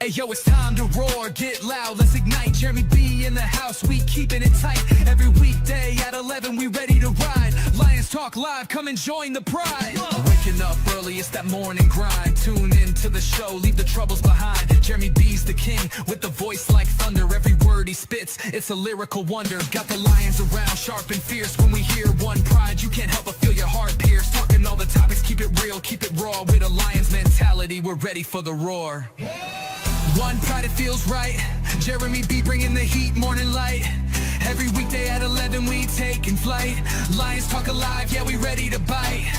Hey yo, it's time to roar, get loud, let's ignite. Jeremy B in the house, we keeping it tight. Every weekday at 11, we ready to ride. Lions Talk Live, come and join the pride. Waking up early, it's that morning grind. Tune in to the show, leave the troubles behind. Jeremy B's the king, with the voice like thunder. Every word he spits, it's a lyrical wonder. Got the Lions around, sharp and fierce. When we hear one pride, you can't help but feel your heart pierce. Talking all the topics, keep it real, keep it raw. With a Lions mentality, we're ready for the roar. One pride, it feels right. Jeremy B bringing the heat, morning light. Every weekday at 11, we taking flight. Lions Talk Alive, yeah, we ready to bite.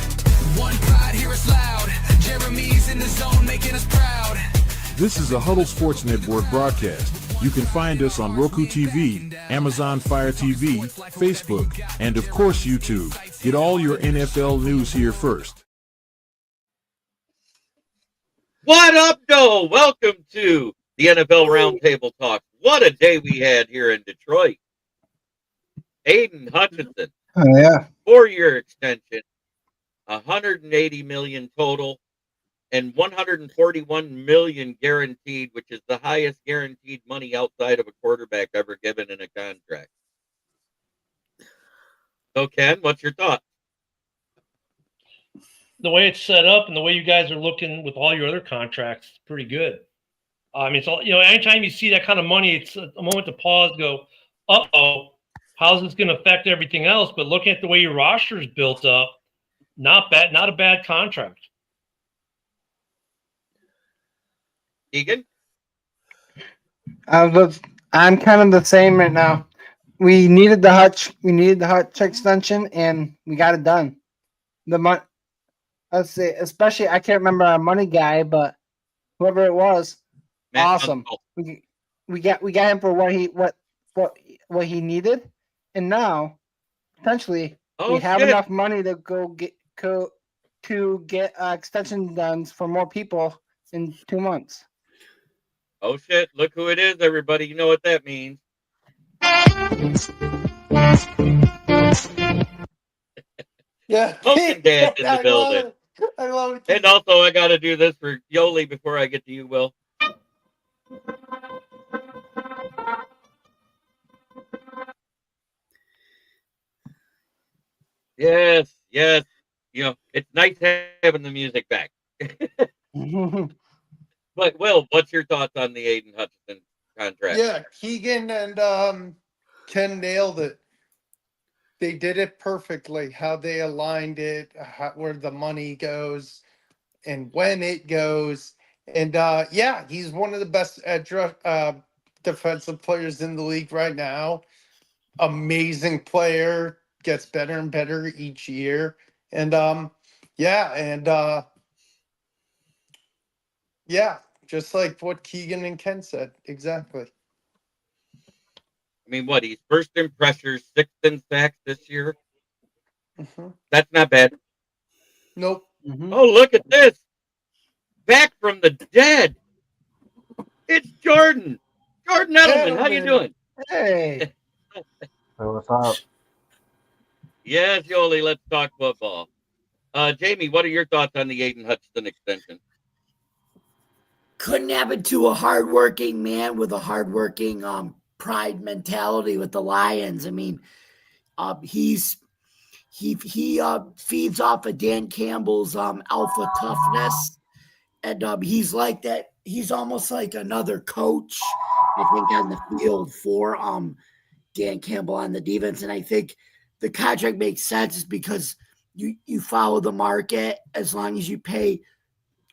One pride, hear us loud. Jeremy's in the zone, making us proud. This is a Huddle Sports Network broadcast. You can find us on Roku TV, Amazon Fire TV, Facebook, and of course YouTube. Get all your NFL news here first. What up, though? Welcome to the NFL Roundtable Talks. What a day we had here in Detroit. Aiden Hutchinson, 4-year extension, $180 million total, and $141 million guaranteed, which is the highest guaranteed money outside of a quarterback ever given in a contract. So, Ken, what's your thought? The way it's set up and the way you guys are looking with all your other contracts, it's pretty good. I mean, it's all, anytime you see that kind of money, it's a moment to pause, go, uh-oh, how's this going to affect everything else? But looking at the way your roster is built up, not a bad contract. Keegan? I'm kind of the same right now. We needed the Hutch extension, and we got it done. Let's say, especially, I can't remember our money guy, but whoever it was, Matt awesome. We got him for what he needed, and now potentially we have enough money to get extension done for more people in 2 months. Oh shit! Look who it is, everybody. You know what that means. Yeah, Smoking Dad in the building. I love it. And also, I got to do this for Yoli before I get to you, Will. Yes. It's nice having the music back. But, Will, what's your thoughts on the Aiden Hutchinson contract? Yeah, Keegan and Ken nailed it. They did it perfectly, how they aligned it, where the money goes, and when it goes. And, he's one of the best defensive players in the league right now. Amazing player, gets better and better each year. And, just like what Keegan and Ken said. Exactly. I mean, what? He's first in pressures, sixth in sacks this year. Mm-hmm. That's not bad. Nope. Mm-hmm. Oh, look at this. Back from the dead. It's Jordan. Jordan Edelman. How you doing? Hey. What's up? Yes, Yoli, let's talk football. Jamie, what are your thoughts on the Aiden Hutchinson extension? Couldn't happen to a hardworking man with a hardworking pride mentality with the Lions. I mean, he feeds off of Dan Campbell's alpha toughness, and he's like that. He's almost like another coach, I think, on the field for Dan Campbell on the defense. And I think the contract makes sense because you follow the market as long as you pay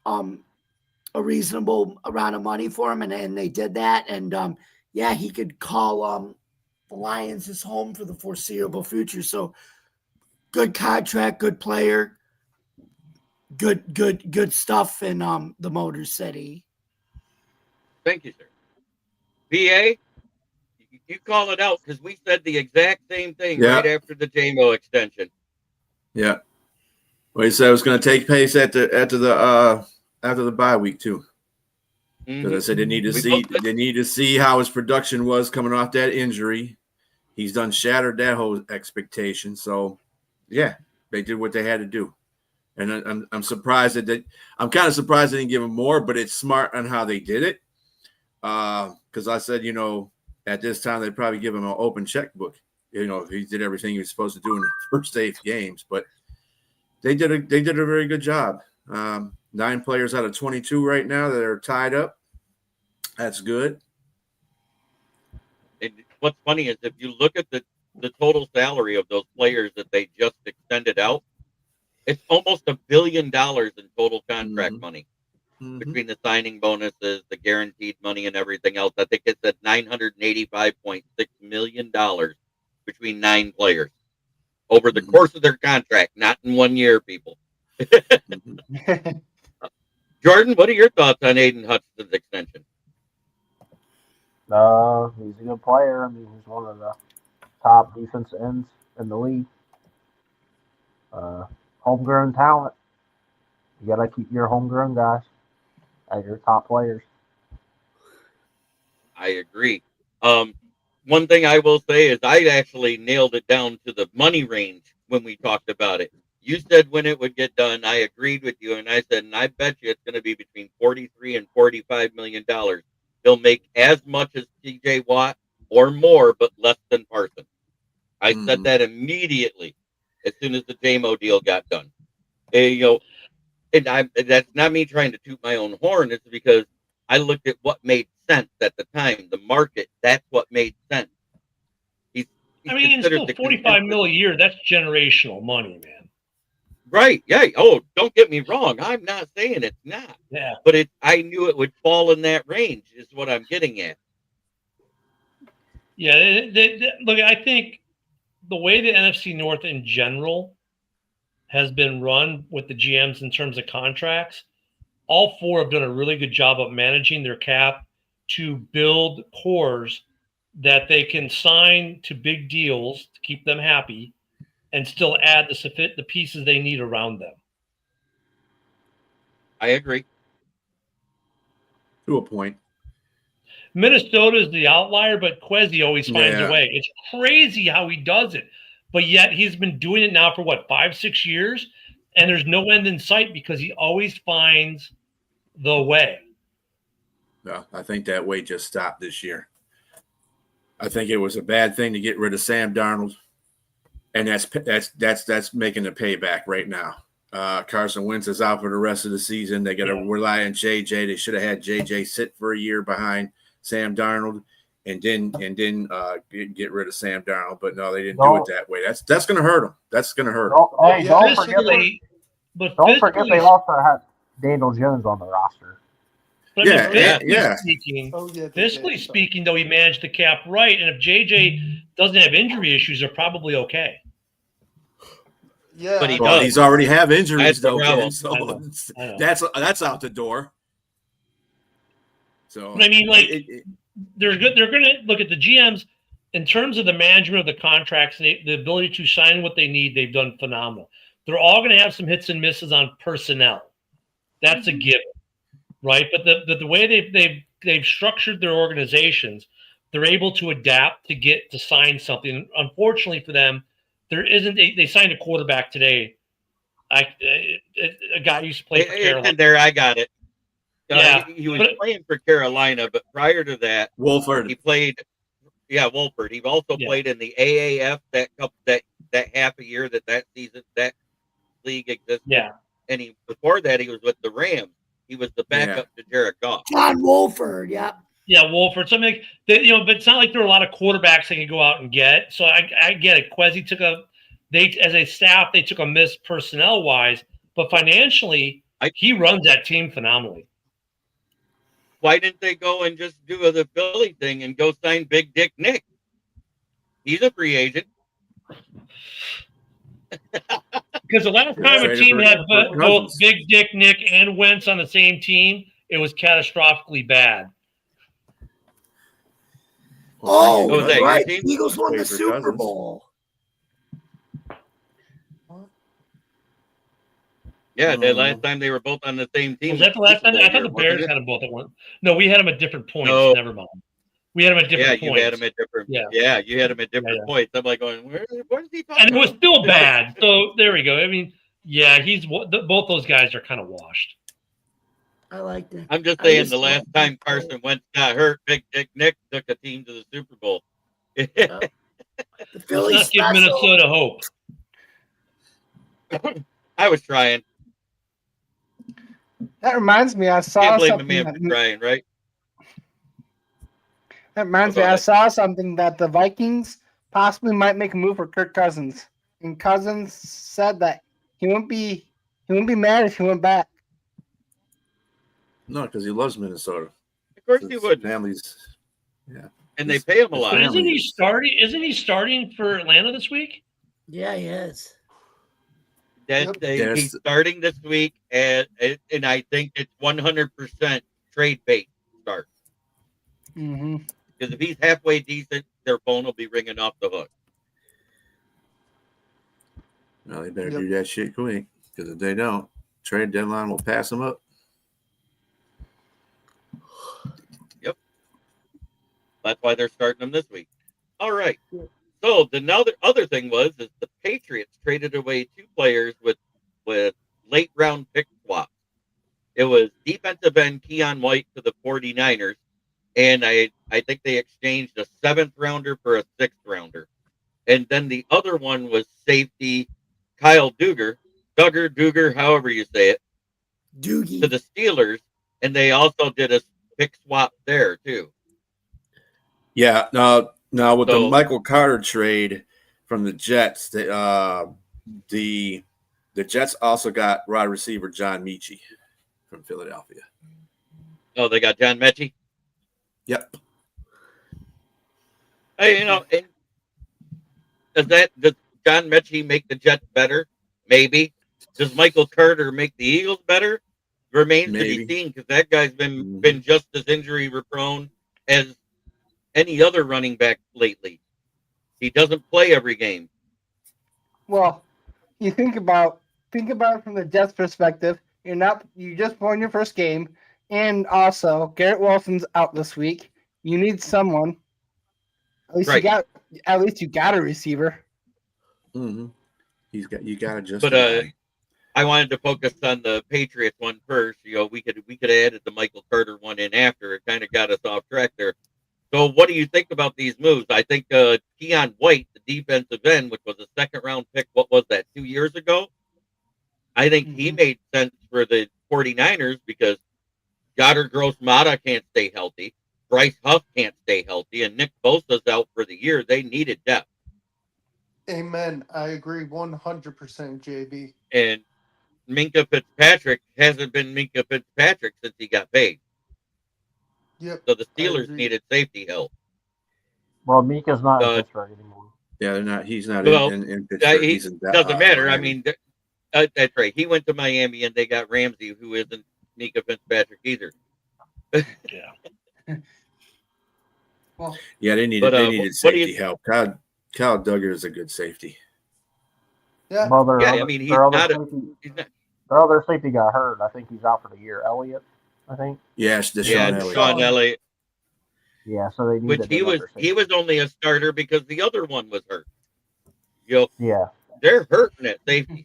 a reasonable amount of money for him, and they did that. And he could call the Lions his home for the foreseeable future. So good contract, good player, good stuff in the Motor City. Thank you, sir. VA, you call it out because we said the exact same thing right after the JMO extension. Yeah. Well, he said it was going to take place after the bye week too. Because I said they need to see how his production was coming off that injury. He's done shattered that whole expectation. So, yeah, they did what they had to do. And I'm surprised that I'm kind of surprised they didn't give him more, but it's smart on how they did it. Because I said, at this time they'd probably give him an open checkbook. If he did everything he was supposed to do in the first 8 games, but they did a very good job. 9 players out of 22 right now that are tied up. That's good. And what's funny is if you look at the total salary of those players that they just extended out, it's almost $1 billion in total contract money between the signing bonuses, the guaranteed money, and everything else. I think it's at $985.6 million between 9 players over the course of their contract, not in 1 year, people. Jordan, what are your thoughts on Aiden Hutchinson's extension? He's a good player. I mean, he's one of the top defense ends in the league. Homegrown talent. You got to keep your homegrown guys as your top players. I agree. One thing I will say is I actually nailed it down to the money range when we talked about it. You said when it would get done. I agreed with you, and I said, and I bet you it's going to be between $43 and $45 million. They'll make as much as T.J. Watt or more, but less than Parsons. I said that immediately as soon as the JMO deal got done. And that's not me trying to toot my own horn. It's because I looked at what made sense at the time. The market, that's what made sense. He's it's still $45 million a year. That's generational money, man. Right. Yeah. Oh, don't get me wrong. I'm not saying it's not. Yeah. But I knew it would fall in that range is what I'm getting at. Yeah. Look, I think the way the NFC North in general has been run with the GMs in terms of contracts, all 4 have done a really good job of managing their cap to build cores that they can sign to big deals to keep them happy and still add the pieces they need around them. I agree. To a point. Minnesota is the outlier, but Kwesi always finds a way. It's crazy how he does it. But yet he's been doing it now for 5-6 years, and there's no end in sight because he always finds the way. No, I think that way just stopped this year. I think it was a bad thing to get rid of Sam Darnold, and that's making the payback right now. Carson Wentz is out for the rest of the season. They got to rely on JJ. They should have had JJ sit for a year behind Sam Darnold. And then get rid of Sam Darnold, but no, they didn't do it that way. That's going to hurt them. That's going to hurt them. Don't forget they also had Daniel Jones on the roster. But fiscally speaking, though, he managed the cap right, and if JJ doesn't have injury issues, they're probably okay. Yeah, but he's already have injuries though, Ken, so I know. that's out the door. So but they're good. They're going to look at the GMs in terms of the management of the contracts, the ability to sign what they need. They've done phenomenal. They're all going to have some hits and misses on personnel. That's a given, right? But the way they've structured their organizations, they're able to adapt to sign something. Unfortunately for them, there isn't. They signed a quarterback today. A guy who used to play for Carolina. There, I got it. He was playing for Carolina, but prior to that, Wohlford. He played. Yeah, Wohlford. He also played in the AAF that half a year that season that league existed. Yeah, and before that he was with the Rams. He was the backup to Jared Goff. John Wohlford, yeah, Wohlford. Something but it's not like there are a lot of quarterbacks they can go out and get. So I get it. Kwesi took as a staff they took a miss personnel wise, but financially he runs that team phenomenally. Why didn't they go and just do the Philly thing and go sign Big Dick Nick? He's a free agent. Because the last time a team had both Big Dick Nick and Wentz on the same team, it was catastrophically bad. Oh, right. Eagles won the Super Bowl. Yeah, the last time they were both on the same team. Was that the last time? I thought the Bears had them both at one. No, we had them at different points. No. Never mind. We had them at different points. You had them at different. Yeah, you had them at different points. I'm like going, where is he talking? And it was still bad. So there we go. I mean, Yeah, both those guys are kind of washed. I like that. I'm just saying the last time Carson Wentz got hurt, Big Dick Nick took a team to the Super Bowl. The Philly Let's not give Minnesota hope. I was trying. That reminds me, I saw Can't blame something. the man for trying, right? That reminds me, I saw something that the Vikings possibly might make a move for Kirk Cousins, and Cousins said that he wouldn't be mad if he went back. No, because he loves Minnesota. Of course he would. Families, yeah, and they pay him a lot. But isn't he starting for Atlanta this week? Yeah, he is. He's starting this week, and I think it's 100% trade bait start. Mm-hmm. Because if he's halfway decent, their phone will be ringing off the hook. Well, they better do that shit quick, because if they don't, trade deadline will pass them up. Yep. That's why they're starting them this week. All right. So the other thing is the Patriots traded away 2 players with late round pick swaps. It was defensive end Keion White to the 49ers, and I think they exchanged a 7th rounder for a 6th rounder. And then the other one was safety Kyle Duggar, however you say it, Doogie, to the Steelers, and they also did a pick swap there too. Yeah, now with the Michael Carter trade from the Jets, the Jets also got wide receiver John Mechie from Philadelphia. Oh, they got John Mechie? Yep. Hey, does John Mechie make the Jets better? Maybe. Does Michael Carter make the Eagles better? Remains to be seen, because that guy's been just as injury prone as any other running back lately. He doesn't play every game. Well, you think about it from the Jets' perspective. You just won your first game, and also Garrett Wilson's out this week. You need someone. At least you got a receiver. Mm-hmm. You got to just. But I wanted to focus on the Patriots one first. We could have added the Michael Carter one in after. It kind of got us off track there. So what do you think about these moves? I think Keion White, the defensive end, which was a 2nd round pick, what was that, 2 years ago? I think he made sense for the 49ers because Goddard Gross-Mata can't stay healthy. Bryce Huff can't stay healthy. And Nick Bosa's out for the year. They needed depth. Amen. I agree 100%, JB. And Minkah Fitzpatrick hasn't been Minkah Fitzpatrick since he got paid. Yep. So the Steelers needed safety help. Well, Mika's not in Pittsburgh anymore. Yeah, they're not. He's not in Pittsburgh. Doesn't matter. I mean, that's right. He went to Miami, and they got Ramsey, who isn't Minkah Fitzpatrick either. Yeah. Well, yeah, they needed safety help. Kyle Duggar is a good safety. Yeah. Well, I mean, he's not. Their other safety got hurt. I think he's out for the year. Elliott, I think. Yes, Deshaun Elliott. Yeah, so they needed. Which he was only a starter because the other one was hurt. Yeah. They're hurting at safety.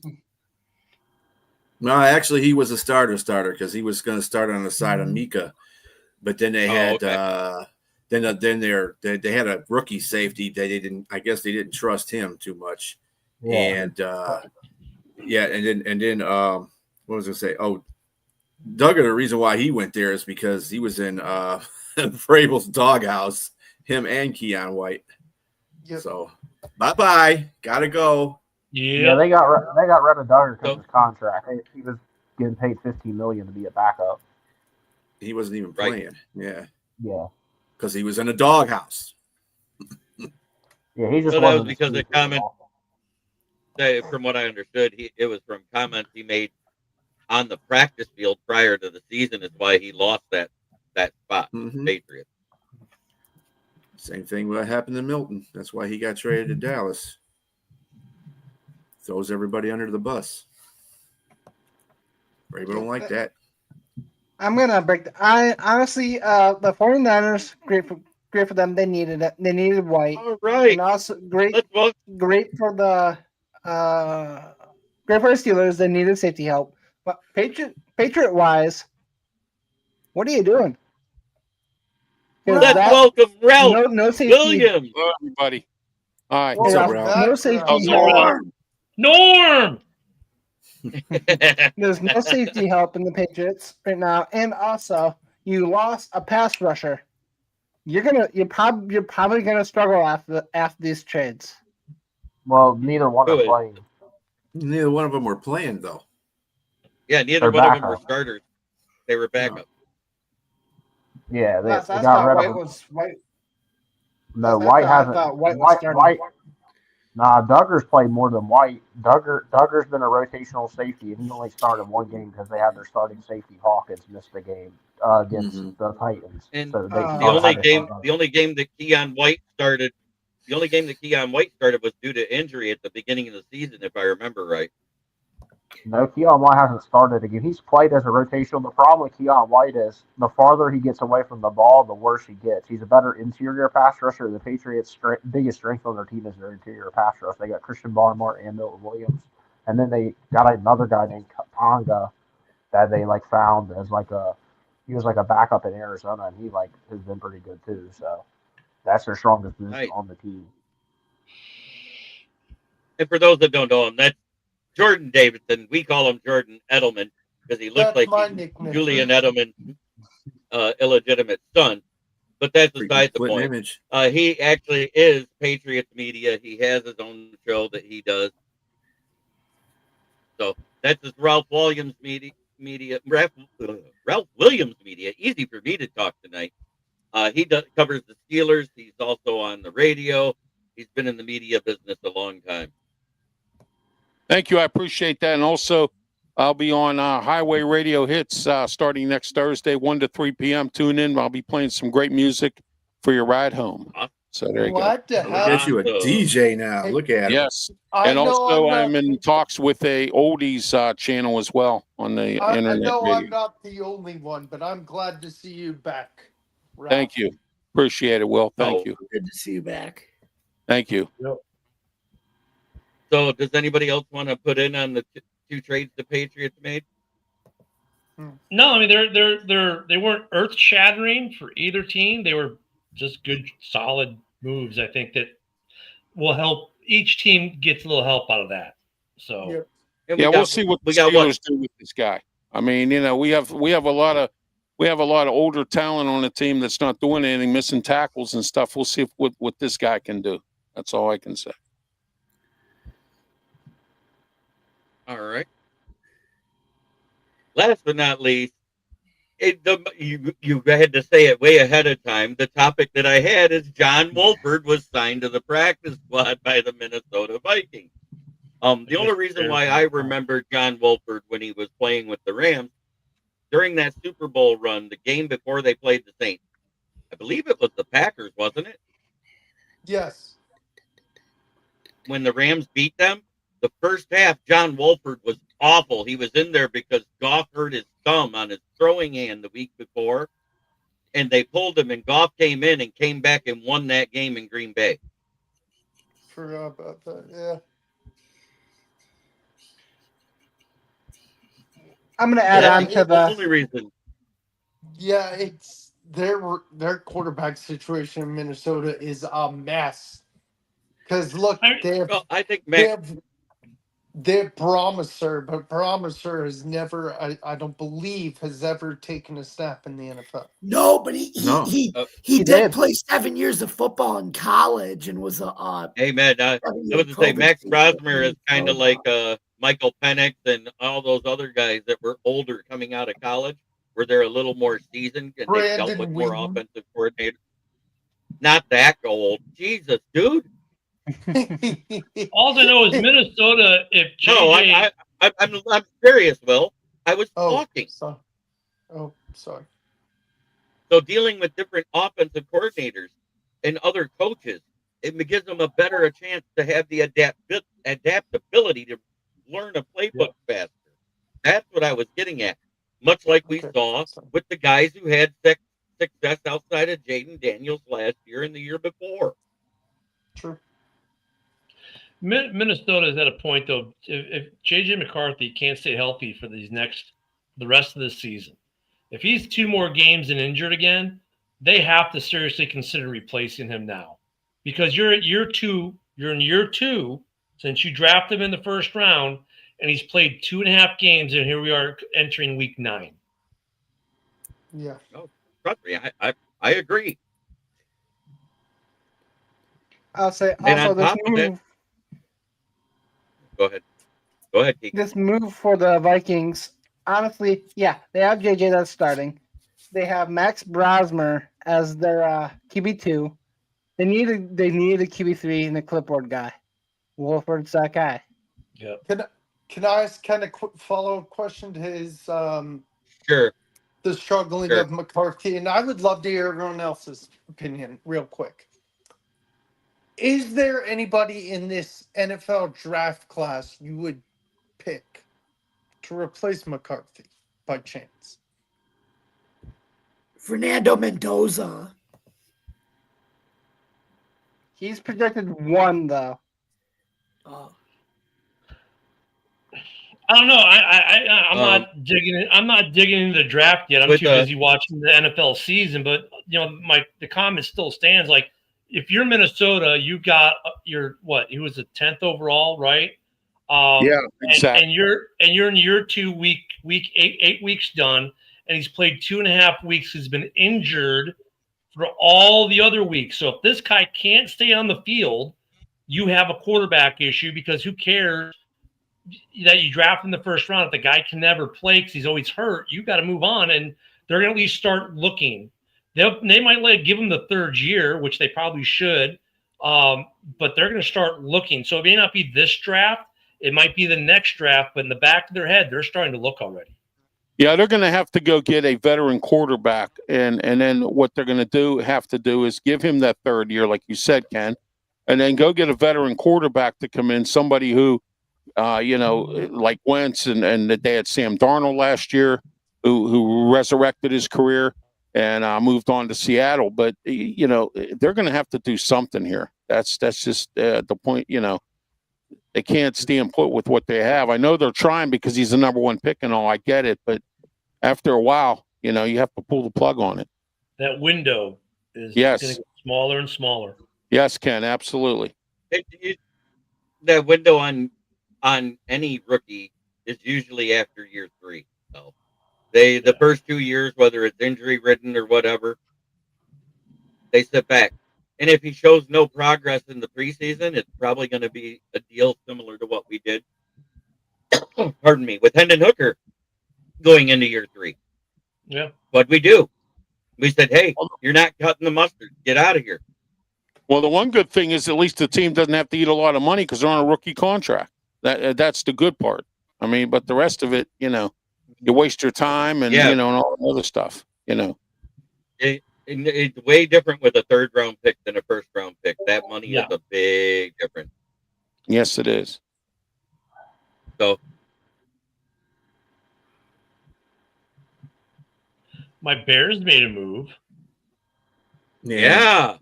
No, actually, he was a starter because he was going to start on the side of Mika, but then they had they had a rookie safety. They didn't trust him too much, and then what was I going to say? Oh, Duggar. The reason why he went there is because he was in Vrabel's doghouse. Him and Keion White. Yep. So bye, gotta go. Yeah, they got rid of Duggar because of his contract. He was getting paid $15 million to be a backup. He wasn't even playing. Yeah, because he was in a doghouse. Yeah, he just. So that was because of comment. From what I understood, it was from comments he made on the practice field prior to the season. Is why he lost that spot. Patriots. Same thing what happened to Milton. That's why he got traded to Dallas. Throws everybody under the bus. Vrabel don't like that. I'm gonna break. I honestly, the 49ers, great for them. They needed it. They needed White. All right. And also great for the Great for the Steelers. They needed safety help. But Patriot-wise, what are you doing? Let's welcome Ralph no safety. Williams. Hello, everybody. Hi. What's up, Ralph? No safety help. Norm! There's no safety help in the Patriots right now, and also you lost a pass rusher. You're probably gonna struggle after these trades. Well, neither one are playing. Neither one of them were playing though. Yeah, neither one of them were starters. They were backup. Yeah, That's got rid of White. No, White hasn't. White. Nah, Duggar's played more than White. Duggar's been a rotational safety, and he only started one game because they had their starting safety Hawkins missed the game against the Titans. And so the only game that Keion White started was due to injury at the beginning of the season, if I remember right. No, Keion White hasn't started a game. He's played as a rotational. The problem with Keion White is the farther he gets away from the ball, the worse he gets. He's a better interior pass rusher. The Patriots' biggest strength on their team is their interior pass rush. They got Christian Barmore and Milton Williams, and then they got another guy named Tonga that they found as he was a backup in Arizona, and he has been pretty good too. So that's their strongest position on the team. And for those that don't know him, that's Jordan Davidson. We call him Jordan Edelman because he looks like Julian Edelman's illegitimate son. But that's beside the point. He actually is Patriots media. He has his own show that he does. So that's his Ralph Williams media. Ralph Williams media. Easy for me to talk tonight. He covers the Steelers. He's also on the radio. He's been in the media business a long time. Thank you. I appreciate that. And also, I'll be on Highway Radio Hits starting next Thursday, 1 to 3 p.m. Tune in. I'll be playing some great music for your ride home. So there you go. What the hell? Get you a DJ now. Look at him. Yes. And also, I'm in talks with a oldies channel as well on the internet. I know video. I'm not the only one, but I'm glad to see you back, Ralph. Thank you. Appreciate it, Will. Thank you. Good to see you back. Thank you. Yep. So does anybody else want to put in on the two trades the Patriots made? No, I mean they weren't earth shattering for either team. They were just good, solid moves. I think that will help each team gets a little help out of that. So we'll see what the Steelers do with this guy. I mean, we have a lot of older talent on the team that's not doing anything, missing tackles and stuff. We'll see what this guy can do. That's all I can say. All right. Last but not least, you had to say it way ahead of time. The topic that I had is John Wohlford was signed to the practice squad by the Minnesota Vikings. The only reason why I remember John Wohlford when he was playing with the Rams during that Super Bowl run, the game before they played the Saints, I believe it was the Packers, wasn't it? Yes. When the Rams beat them, the first half, John Wohlford was awful. He was in there because Goff hurt his thumb on his throwing hand the week before, and they pulled him, and Goff came in and came back and won that game in Green Bay. Forgot about that, yeah. I'm going to add on to the only reason. Yeah, it's their quarterback situation in Minnesota is a mess. Because look, I think they have Promiser, but Promiser has never, I don't believe, has ever taken a snap in the NFL. No, but he did play 7 years of football in college and was a. Hey man, I was to say Max Rosmer is kind of like Michael Penix and all those other guys that were older coming out of college, where they're a little more seasoned and they dealt with more offensive coordinators. Not that old, Jesus, dude. All I know is Minnesota. If JJ... No, I'm serious, Will. I was talking. Sorry. So dealing with different offensive coordinators and other coaches, it gives them a better chance to have the adaptability to learn a playbook faster. That's what I was getting at. Much like we saw with the guys who had success outside of Jaden Daniels last year and the year before. True. Minnesota's at a point though. If JJ McCarthy can't stay healthy for the rest of this season, if he's 2 more games and injured again, they have to seriously consider replacing him now, because you're at year 2. You're in year 2 since you drafted him in the first round, and he's played 2.5 games, and here we are entering week 9. Yeah. No, trust me, I agree. I'll say And also on this top of move. Go ahead, Keion. This move for the Vikings, honestly, yeah, they have JJ that's starting. They have Max Brosmer as their QB2. They need a QB3 and a clipboard guy. Wohlford's that guy. Yep. Can I ask kind of quick follow-up question to his Sure. the struggling of McCarthy? And I would love to hear everyone else's opinion real quick. Is there anybody in this NFL draft class you would pick to replace McCarthy by chance? Fernando Mendoza. He's projected 1 though. I don't know. I'm not digging. I'm not digging into the draft yet. I'm too busy watching the NFL season. But the comment still stands. Like, if you're Minnesota, you got your He was the 10th overall, right? Yeah, exactly. And you're in year 2, week 8 weeks done, and he's played 2.5 weeks. He's been injured for all the other weeks. So if this guy can't stay on the field, you have a quarterback issue, because who cares that you draft in the first round if the guy can never play because he's always hurt? You got to move on, and they're going to at least start looking. They might give him the 3rd year, which they probably should, but they're going to start looking. So it may not be this draft. It might be the next draft, but in the back of their head, they're starting to look already. Yeah, they're going to have to go get a veteran quarterback, and then what they're going to have to do is give him that 3rd year, like you said, Ken, and then go get a veteran quarterback to come in, somebody who, like Wentz, and they had Sam Darnold last year, who resurrected his career and moved on to Seattle. But they're going to have to do something here. That's just the point. They can't stand put with what they have. I know they're trying because he's the number 1 pick and all. I get it, but after a while, you have to pull the plug on it. That window is going to get smaller and smaller. Yes, Ken, absolutely. That window on any rookie is usually after year 3. So the first 2 years, whether it's injury ridden or whatever, they sit back. And if he shows no progress in the preseason, it's probably going to be a deal similar to what we did, pardon me, with Hendon Hooker going into year 3. Yeah. What we do? We said, hey, you're not cutting the mustard. Get out of here. Well, the one good thing is at least the team doesn't have to eat a lot of money because they're on a rookie contract. That's the good part. I mean, but the rest of it, you waste your time and, and all the other stuff, It's way different with a 3rd round pick than a 1st round pick. That money is a big difference. Yes, it is. So my Bears made a move. Yeah.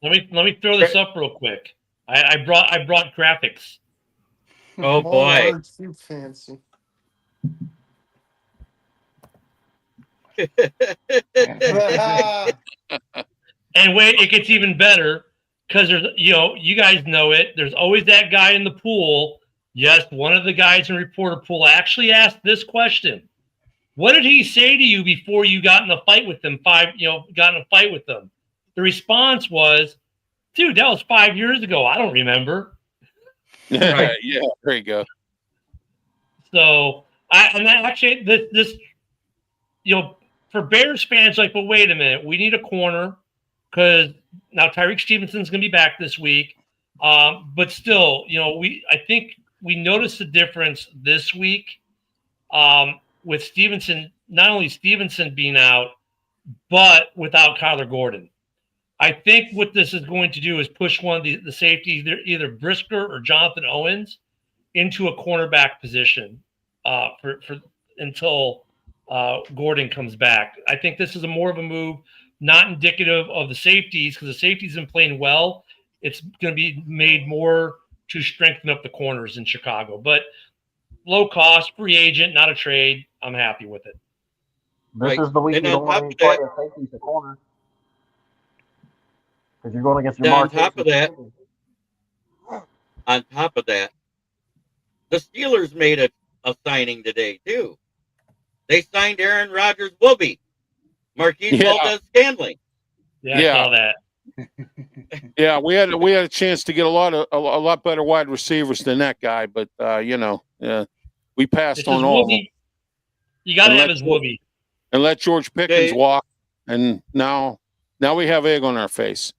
Let me throw this up real quick. I brought graphics. Oh boy. Too fancy. And wait, it gets even better because there's, you guys know it. There's always that guy in the pool. Yes, one of the guys in reporter pool actually asked this question: what did he say to you before you got in a fight with them? The response was, dude, that was 5 years ago. I don't remember. Right. Yeah, there you go. So this, for Bears fans, like, but wait a minute, we need a corner because now Tyreek Stevenson's going to be back this week. But still, I think we noticed the difference this week with Stevenson, not only Stevenson being out, but without Kyler Gordon. I think what this is going to do is push one of the safeties, either Brisker or Jonathan Owens, into a cornerback position for until Gordon comes back. I think this is more of a move, not indicative of the safeties, because the safeties have been playing well. It's going to be made more to strengthen up the corners in Chicago. But low cost, free agent, not a trade. I'm happy with it. This is the week you don't want to play a safety to corner because you're going against your on top of that, the Steelers made a signing today too. They signed Aaron Rodgers' Whoopi, Marquise Valdez-Scantling. Yeah, I saw that. Yeah, we had a chance to get a lot better wide receivers than that guy, but we passed on all of them. You got to have his Whoopi. And let George Pickens walk, and now we have egg on our face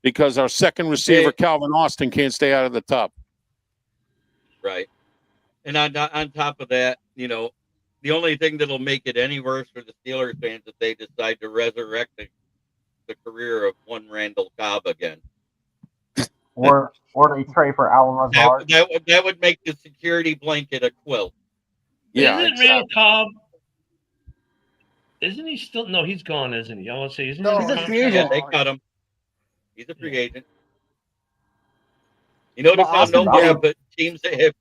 because our second receiver, Calvin Austin, can't stay out of the top. Right. And on top of that, the only thing that'll make it any worse for the Steelers fans if they decide to resurrect the career of one Randall Cobb again. Or they trade for Alan Lazard. That would make the security blanket a quilt. Yeah, isn't Randall Cobb? Isn't he still? No, he's gone, isn't he? I want to say, he's a free agent. Yeah, they cut him. He's a free agent. You notice how nobody but teams that have.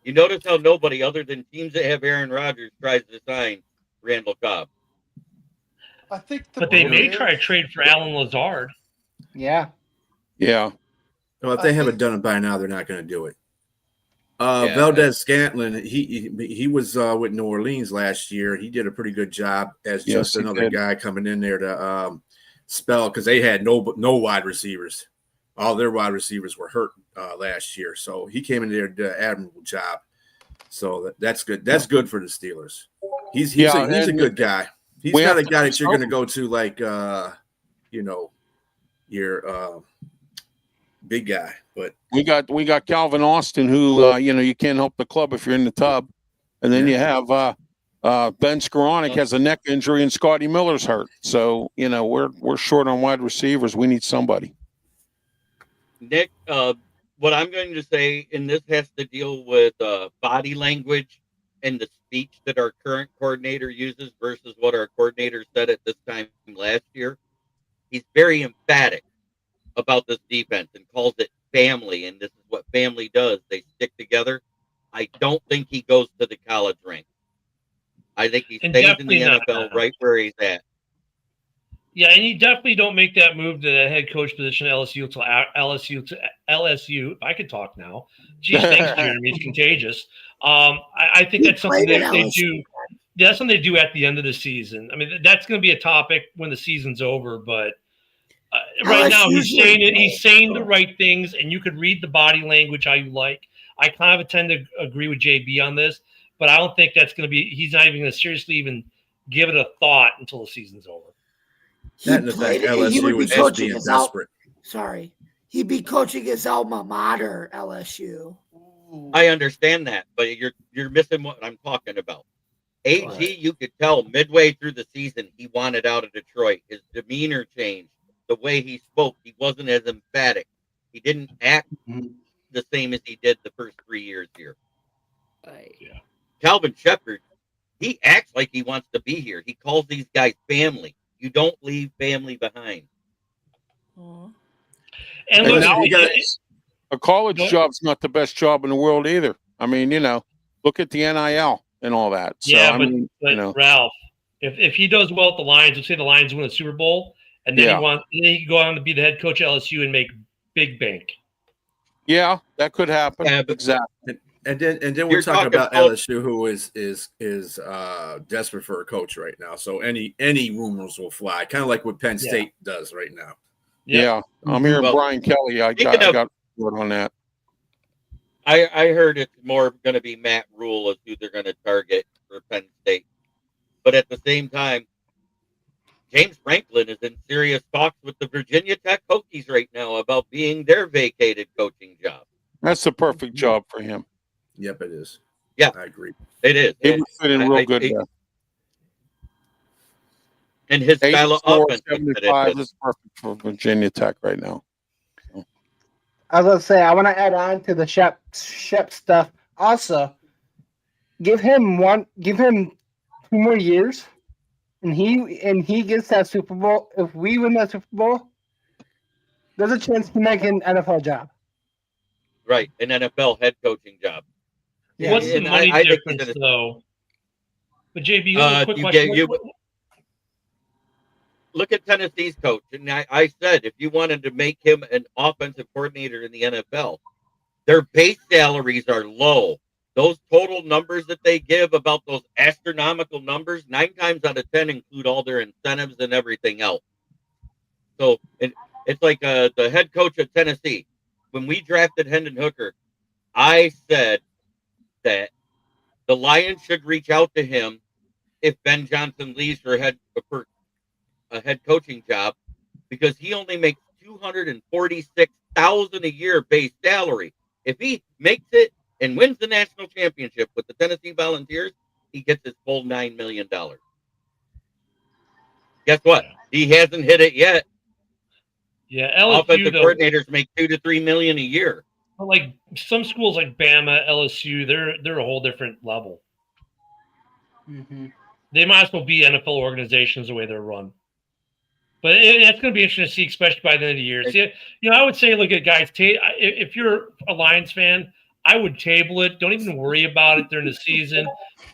You notice how nobody other than teams that have Aaron Rodgers tries to sign Randall Cobb. I think, but they may try to trade for Alan Lazard. Yeah. Yeah. Well, if they haven't done it by now, they're not going to do it. Valdez-Scantling, he was with New Orleans last year. He did a pretty good job as just another guy coming in there to spell because they had no wide receivers. All their wide receivers were hurt last year, so he came in there and did an admirable job. So that's good. That's good for the Steelers. He's a good guy. He's not a guy that you're going to go to like your big guy. But we got Calvin Austin, who you can't help the club if you're in the tub, and then you have Ben Skoranek has a neck injury and Scotty Miller's hurt. So we're short on wide receivers. We need somebody. Nick, what I'm going to say, and this has to deal with body language and the speech that our current coordinator uses versus what our coordinator said at this time last year. He's very emphatic about this defense and calls it family, and this is what family does. They stick together. I don't think he goes to the college ranks. I think he stays in the NFL right where he's at. Yeah, and you definitely don't make that move to the head coach position at LSU to LSU. I could talk now. Geez, thanks, Jeremy. It's contagious. I think that's something they do. That's something they do at the end of the season. I mean, that's going to be a topic when the season's over. But right now, he's saying the right things, and you could read the body language how you like. I kind of tend to agree with JB on this, but I don't think that's going to be. He's not even going to seriously even give it a thought until the season's over. He'd be coaching his alma mater, LSU. I understand that, but you're missing what I'm talking about. AG, you could tell midway through the season he wanted out of Detroit. His demeanor changed. The way he spoke, he wasn't as emphatic. He didn't act the same as he did the first 3 years here. Yeah. Calvin Shepard, he acts like he wants to be here. He calls these guys family. You don't leave family behind. And look, a college job's not the best job in the world either. I mean, look at the NIL and all that. So, yeah, but Ralph, if he does well at the Lions, let's say the Lions win a Super Bowl, and then he can go on to be the head coach at LSU and make big bank. Yeah, that could happen. Yeah, exactly. And then we're talking about LSU, who is desperate for a coach right now. So any rumors will fly, kind of like what Penn State does right now. Yeah, I'm hearing Brian Kelly. I got word on that. I heard it's more going to be Matt Rule as who they're going to target for Penn State. But at the same time, James Franklin is in serious talks with the Virginia Tech Hokies right now about being their vacated coaching job. That's the perfect job for him. Yep, it is. Yeah, I agree. It is. He would fit in real good there. And his style of offense is perfect for Virginia Tech right now. So. I was going to say, I want to add on to the Shep stuff. Also, give him 2 more years, and he gets that Super Bowl. If we win that Super Bowl, there's a chance he make an NFL job. Right, an NFL head coaching job. Yeah. What's the And money I think difference, he's though? But JB, a quick question. Look at Tennessee's coach, and I said if you wanted to make him an offensive coordinator in the NFL, their base salaries are low. Those total numbers that they give about those astronomical numbers, 9 times out of 10 include all their incentives and everything else. So it's like the head coach at Tennessee. When we drafted Hendon Hooker, I said that the Lions should reach out to him if Ben Johnson leaves for a head coaching job, because he only makes $246,000 a year base salary. If he makes it and wins the national championship with the Tennessee Volunteers, he gets his full $9 million. Guess what? He hasn't hit it yet. Yeah, LSU Offensive though, coordinators make $2 to $3 million a year. like some schools like Bama, LSU, they're a whole different level. Mm-hmm. They might as well be NFL organizations the way they're run. But it's going to be interesting to see, especially by the end of the year. See, I would say, look at guys. If you're a Lions fan, I would table it. Don't even worry about it during the season.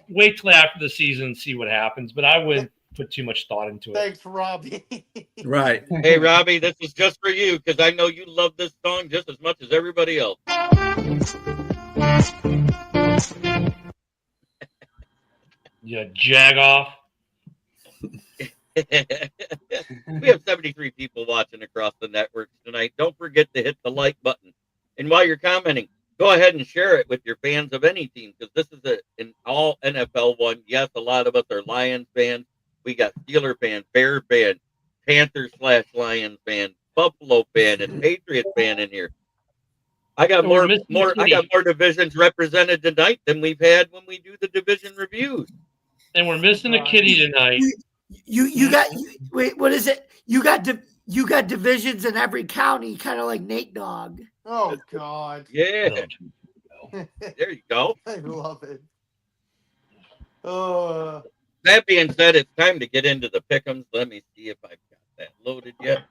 Wait till after the season and see what happens. But I wouldn't put too much thought into it. Thanks, Robbie. Right. Hey, Robbie, this is just for you because I know you love this song just as much as everybody else. Yeah, jag off. We have 73 people watching across the networks tonight. Don't forget to hit the like button. And while you're commenting, go ahead and share it with your fans of any team, because this is an all NFL one. Yes, a lot of us are Lions fans. We got Steeler fans, Bear fan, Panther/Lions fan, Buffalo fan, and Patriots fan in here. I got more divisions represented tonight than we've had when we do the division reviews. And we're missing a kitty tonight. You got wait, what is it? You got divisions in every county, kind of like Nate Dogg. Oh God. Yeah. There you go. I love it. That being said, it's time to get into the pick'ems. Let me see if I've got that loaded yet.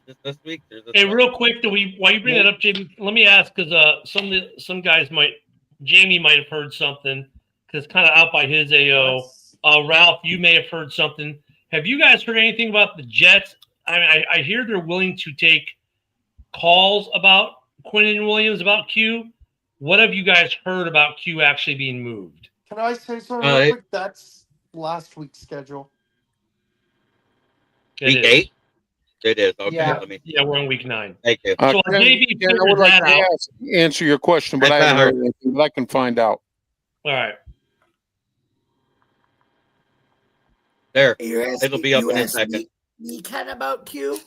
Is this week? Hey, real quick, while you bring that up, Jamie, let me ask, because some guys Jamie might have heard something, because kind of out by his AO. Ralph, you may have heard something. Have you guys heard anything about the Jets? I hear they're willing to take calls about Quinnen Williams, about Q. What have you guys heard about Q actually being moved? Can I say something real quick? That's last week's schedule. Week 8? It is. Okay. Yeah, we're on week 9. Thank you. I would like to answer your question, but I haven't heard anything, but I can find out. All right. There. It'll be up in a second. Me kind of about Q.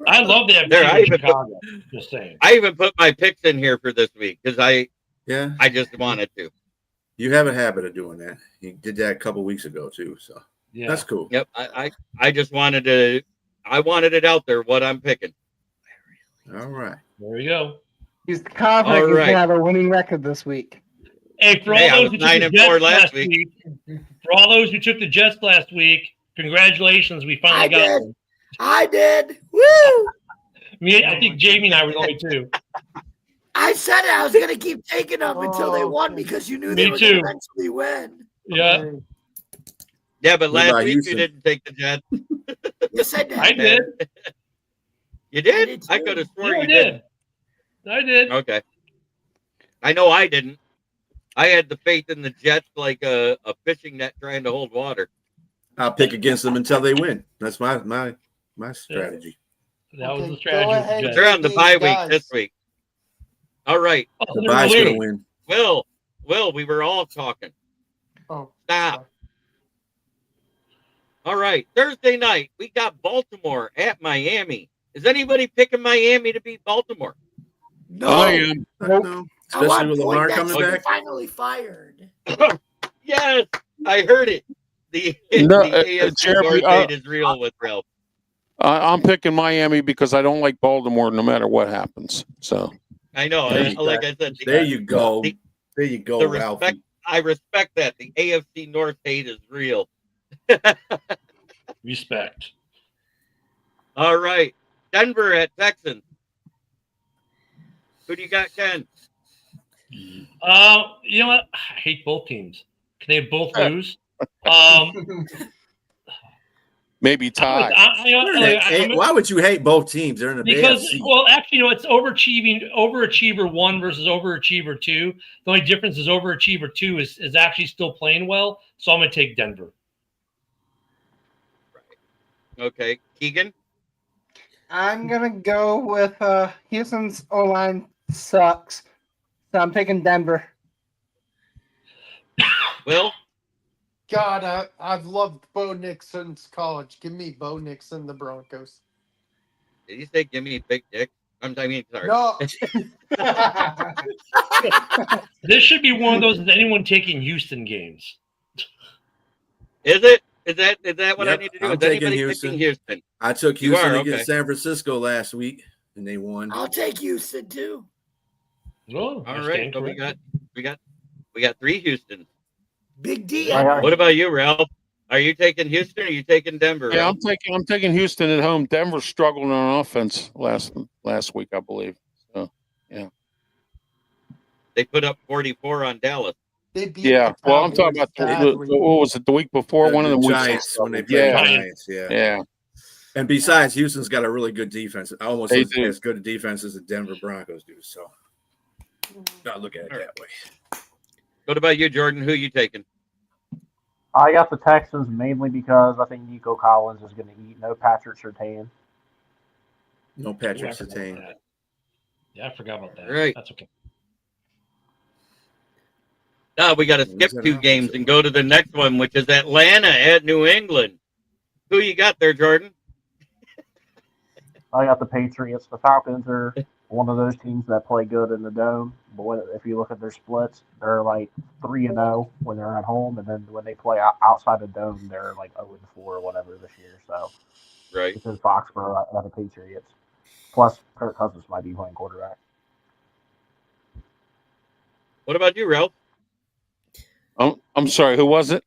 I love that. There, just saying. I even put my picks in here for this week because I just wanted to. You have a habit of doing that. You did that a couple weeks ago too, so yeah, that's cool. Yep, I just wanted to. I wanted it out there what I'm picking. All right, there we go. He's confident he's gonna have a winning record this week. Hey, for all those who took the Jets last week, for all those who took the Jets last week, congratulations! We finally got them. I did. Woo! I think Jamie and I were the only two. I said it. I was going to keep taking them until they won because you knew they were going to eventually win. Yeah. Yeah, but last week you didn't take the Jets. Yes, I did. I did. You did? I could have sworn you did. I did. Okay. I know I didn't. I had the faith in the Jets like a fishing net trying to hold water. I'll pick against them until they win. That's my strategy. That was the strategy. They're on the bye week this week. All right. The bye's going to win. Will, we were all talking. Oh, stop. All right. Thursday night, we got Baltimore at Miami. Is anybody picking Miami to beat Baltimore? No. I am. No. Especially with Lamar coming back. Finally fired. Yes, I heard it. The AFC North is real with Ralph. I'm picking Miami because I don't like Baltimore no matter what happens. So I know. Like I said, there you go. There you go, Ralph. I respect that. The AFC North hate is real. Respect. All right. Denver at Texans. Who do you got, Ken? You know what? I hate both teams. Can they both lose? Maybe tie. Why would you hate both teams? They're in the because, AFC. well, actually, it's overachiever 1 versus overachiever 2. The only difference is overachiever 2 is actually still playing well. So I'm going to take Denver. Right. Okay, Keegan. I'm gonna go with Houston's O-line sucks, so I'm taking Denver. Will? God, I've loved Bo Nixon's college. Give me Bo Nixon, the Broncos. Did you say give me Big Dick? Sorry. No. This should be one of those. Is anyone taking Houston games? Is it? Is that what I Yep, need to do? I'm Is taking anybody Houston. taking Houston? I took Houston are, against okay. San Francisco last week, and they won. I'll take Houston too. Oh, All right. So we got 3 Houstons. Big D. What about you, Ralph? Are you taking Houston or are you taking Denver? Yeah, Ralph? I'm taking Houston at home. Denver struggled on offense last week, I believe. So yeah. They put up 44 on Dallas. They beat I'm talking about what was it the week before? One of the Giants when they played the Giants. Yeah. And besides, Houston's got a really good defense, almost They as do. good a defense as the Denver Broncos do. So, gotta look at it that way. What about you, Jordan? Who are you taking? I got the Texans mainly because I think Nico Collins is going to eat. No Patrick Surtain. No Patrick Surtain. Yeah, I forgot about that. Right. That's okay. Now we got to skip 2 games and go to the next one, which is Atlanta at New England. Who you got there, Jordan? I got the Patriots. The Falcons are one of those teams that play good in the dome. But if you look at their splits, they're like 3-0 when they're at home, and then when they play outside the dome, they're like 0-4 or whatever this year. So, right, it's in Foxborough at the Patriots. Plus, Kirk Cousins might be playing quarterback. What about you, Ralph? I'm sorry. Who was it?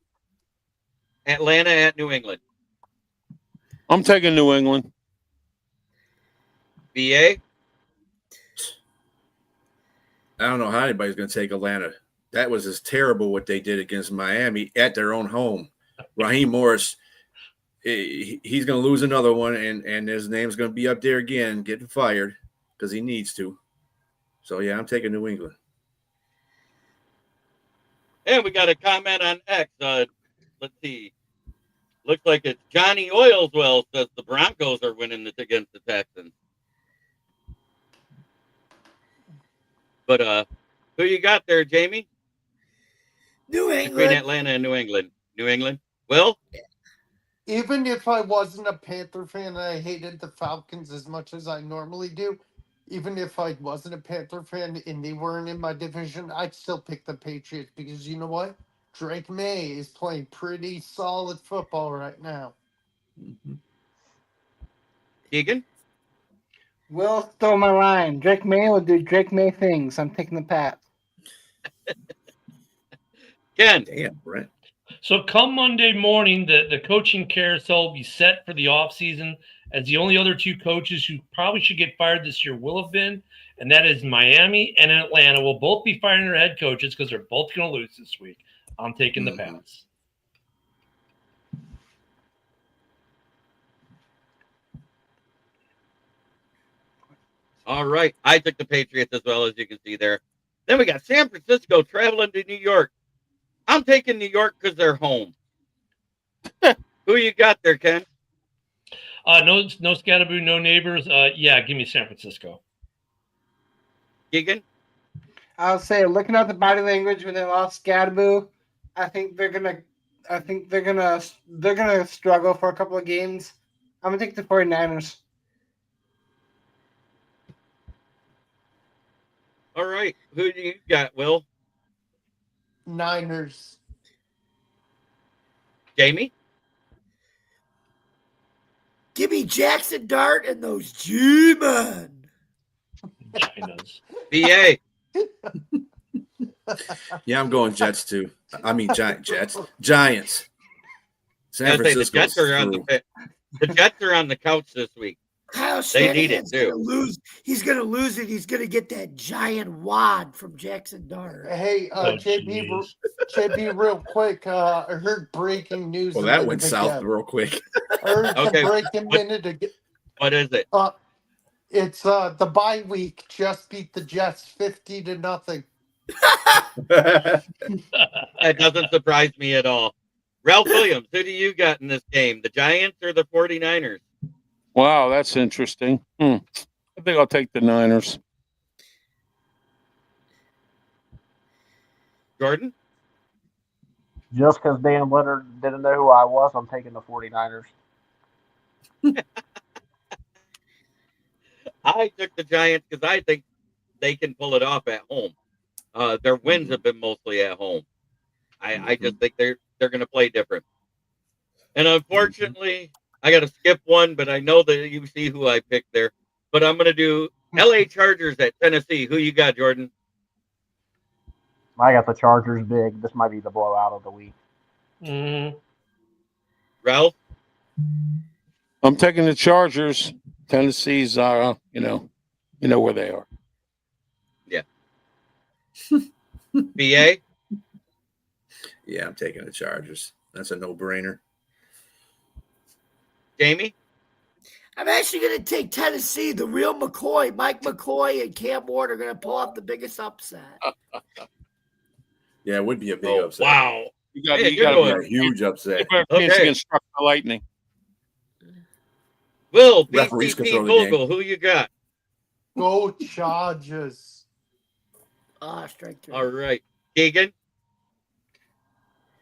Atlanta at New England. I'm taking New England. BA? I don't know how anybody's going to take Atlanta. That was just terrible what they did against Miami at their own home. Raheem Morris, he's going to lose another one, and his name's going to be up there again, getting fired because he needs to. So, yeah, I'm taking New England. And we got a comment on X. Let's see. Looks like it's Johnny Oilswell says the Broncos are winning this against the Texans. But who you got there, Jamie? New England. Between Atlanta and New England. New England. Will? Even if I wasn't a Panther fan and I hated the Falcons as much as I normally do, even if I wasn't a Panther fan and they weren't in my division, I'd still pick the Patriots because you know what? Drake May is playing pretty solid football right now. Mm-hmm. Keegan? Will stole my line. Drake May will do Drake May things. I'm taking the Pats. Ken? Damn, Brent. So come Monday morning, the coaching carousel will be set for the offseason, as the only other 2 coaches who probably should get fired this year will have been, and that is Miami and Atlanta will both be firing their head coaches because they're both going to lose this week. I'm taking the Pats. All right. I took the Patriots as well, as you can see there. Then we got San Francisco traveling to New York. I'm taking New York because they're home. Who you got there, Ken? No Scatterboo, no neighbors. Yeah, give me San Francisco. Keegan? I'll say, looking at the body language when they lost Scadaboo, I think they're gonna struggle for a couple of games. I'm gonna take the 49ers. All right. Who do you got, Will? Niners. Jamie? Give me Jackson Dart and those G-Men. BA. Yeah, I'm going Jets too. I mean Jets. Giants. San The Francisco. Jets are on the Jets are on the couch this week. Kyle They need it Shanahan's too. gonna lose. He's gonna lose it. He's gonna get that giant wad from Jackson Dart. Hey, JP, real quick. I heard breaking news. Well, that went south real quick. I heard Okay, the breaking minute again. What is it? It's the bye week. Just beat the Jets 50-0. That doesn't surprise me at all. Ralph Williams, who do you got in this game? The Giants or the 49ers? Wow, that's interesting. I think I'll take the Niners. Jordan? Just because Dan Leonard didn't know who I was, I'm taking the 49ers. I took the Giants because I think they can pull it off at home. Their wins have been mostly at home. I just think they're going to play different. And unfortunately, I got to skip one, but I know that you see who I picked there. But I'm going to do LA Chargers at Tennessee. Who you got, Jordan? I got the Chargers big. This might be the blowout of the week. Ralph? I'm taking the Chargers. Tennessee's, you know where they are. Yeah. BA? Yeah, I'm taking the Chargers. That's a no-brainer. Jamie? I'm actually going to take Tennessee. The real McCoy, Mike McCoy, and Cam Ward are going to pull off the biggest upset. Yeah, it would be a big upset. Wow. You got a huge upset. Get struck by lightning. Will, Referees BCP control the Vogel, who you got? Go Chargers. Strike three. All right. Keegan?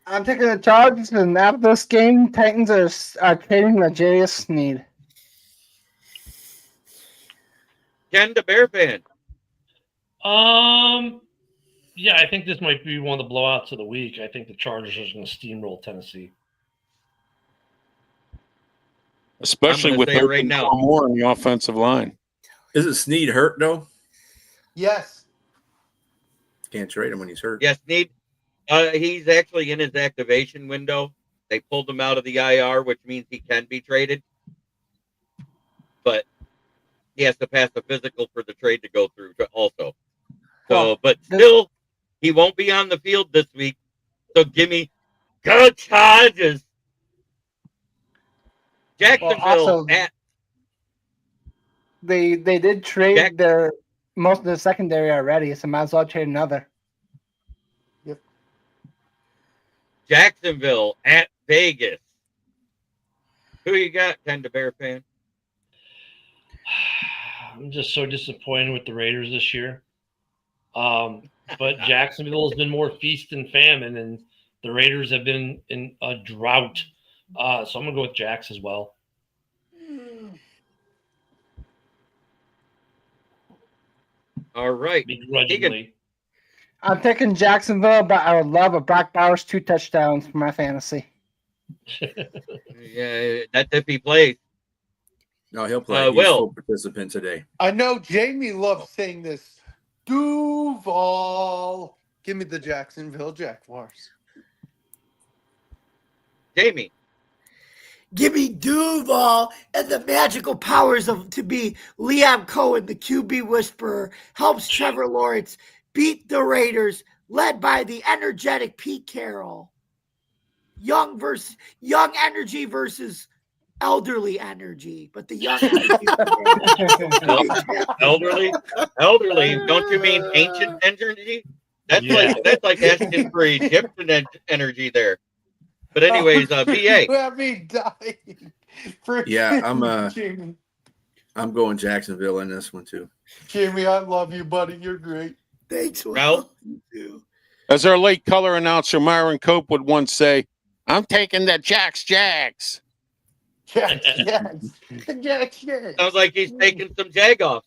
I'm taking the Chargers, and after this game, Titans are trading L'Jarius Sneed. Ken, the Bear fan. Yeah, I think this might be one of the blowouts of the week. I think the Chargers are going to steamroll Tennessee. Especially with right now more on the offensive line. Isn't Snead hurt, though? Yes. Can't trade him when he's hurt. Yes, Snead. He's actually in his activation window. They pulled him out of the IR, which means he can be traded. But he has to pass a physical for the trade to go through also. So, but still, he won't be on the field this week. So give me go Chargers. Jacksonville They did trade their most of the secondary already, so might as well trade another. Yep. Jacksonville at Vegas. Who you got, Ken, the Bear fan? I'm just so disappointed with the Raiders this year. But Jacksonville has been more feast and famine, and the Raiders have been in a drought. So I'm going to go with Jax as well. All right. Begrudgingly. I'm taking Jacksonville, but I would love a Brock Bowers 2 touchdowns for my fantasy. Yeah, that's if he plays. No, he'll play. He's Will. full participant today. I know Jamie loves saying this. Duval. Give me the Jacksonville Jaguars. Jamie. Give me Duval and the magical powers of to be Liam Cohen, the QB whisperer, helps Trevor Lawrence beat the Raiders, led by the energetic Pete Carroll. Young energy versus elderly energy, but the young energy. elderly. Don't you mean ancient energy? That's like asking for Egyptian energy there. But anyways, BA. You have me dying. Yeah, I'm going Jacksonville in this one too. Jimmy, I love you, buddy. You're great. Thanks, Ralph. As our late color announcer Myron Cope would once say, I'm taking the Jags. Jax. Sounds like he's taking some jag-offs.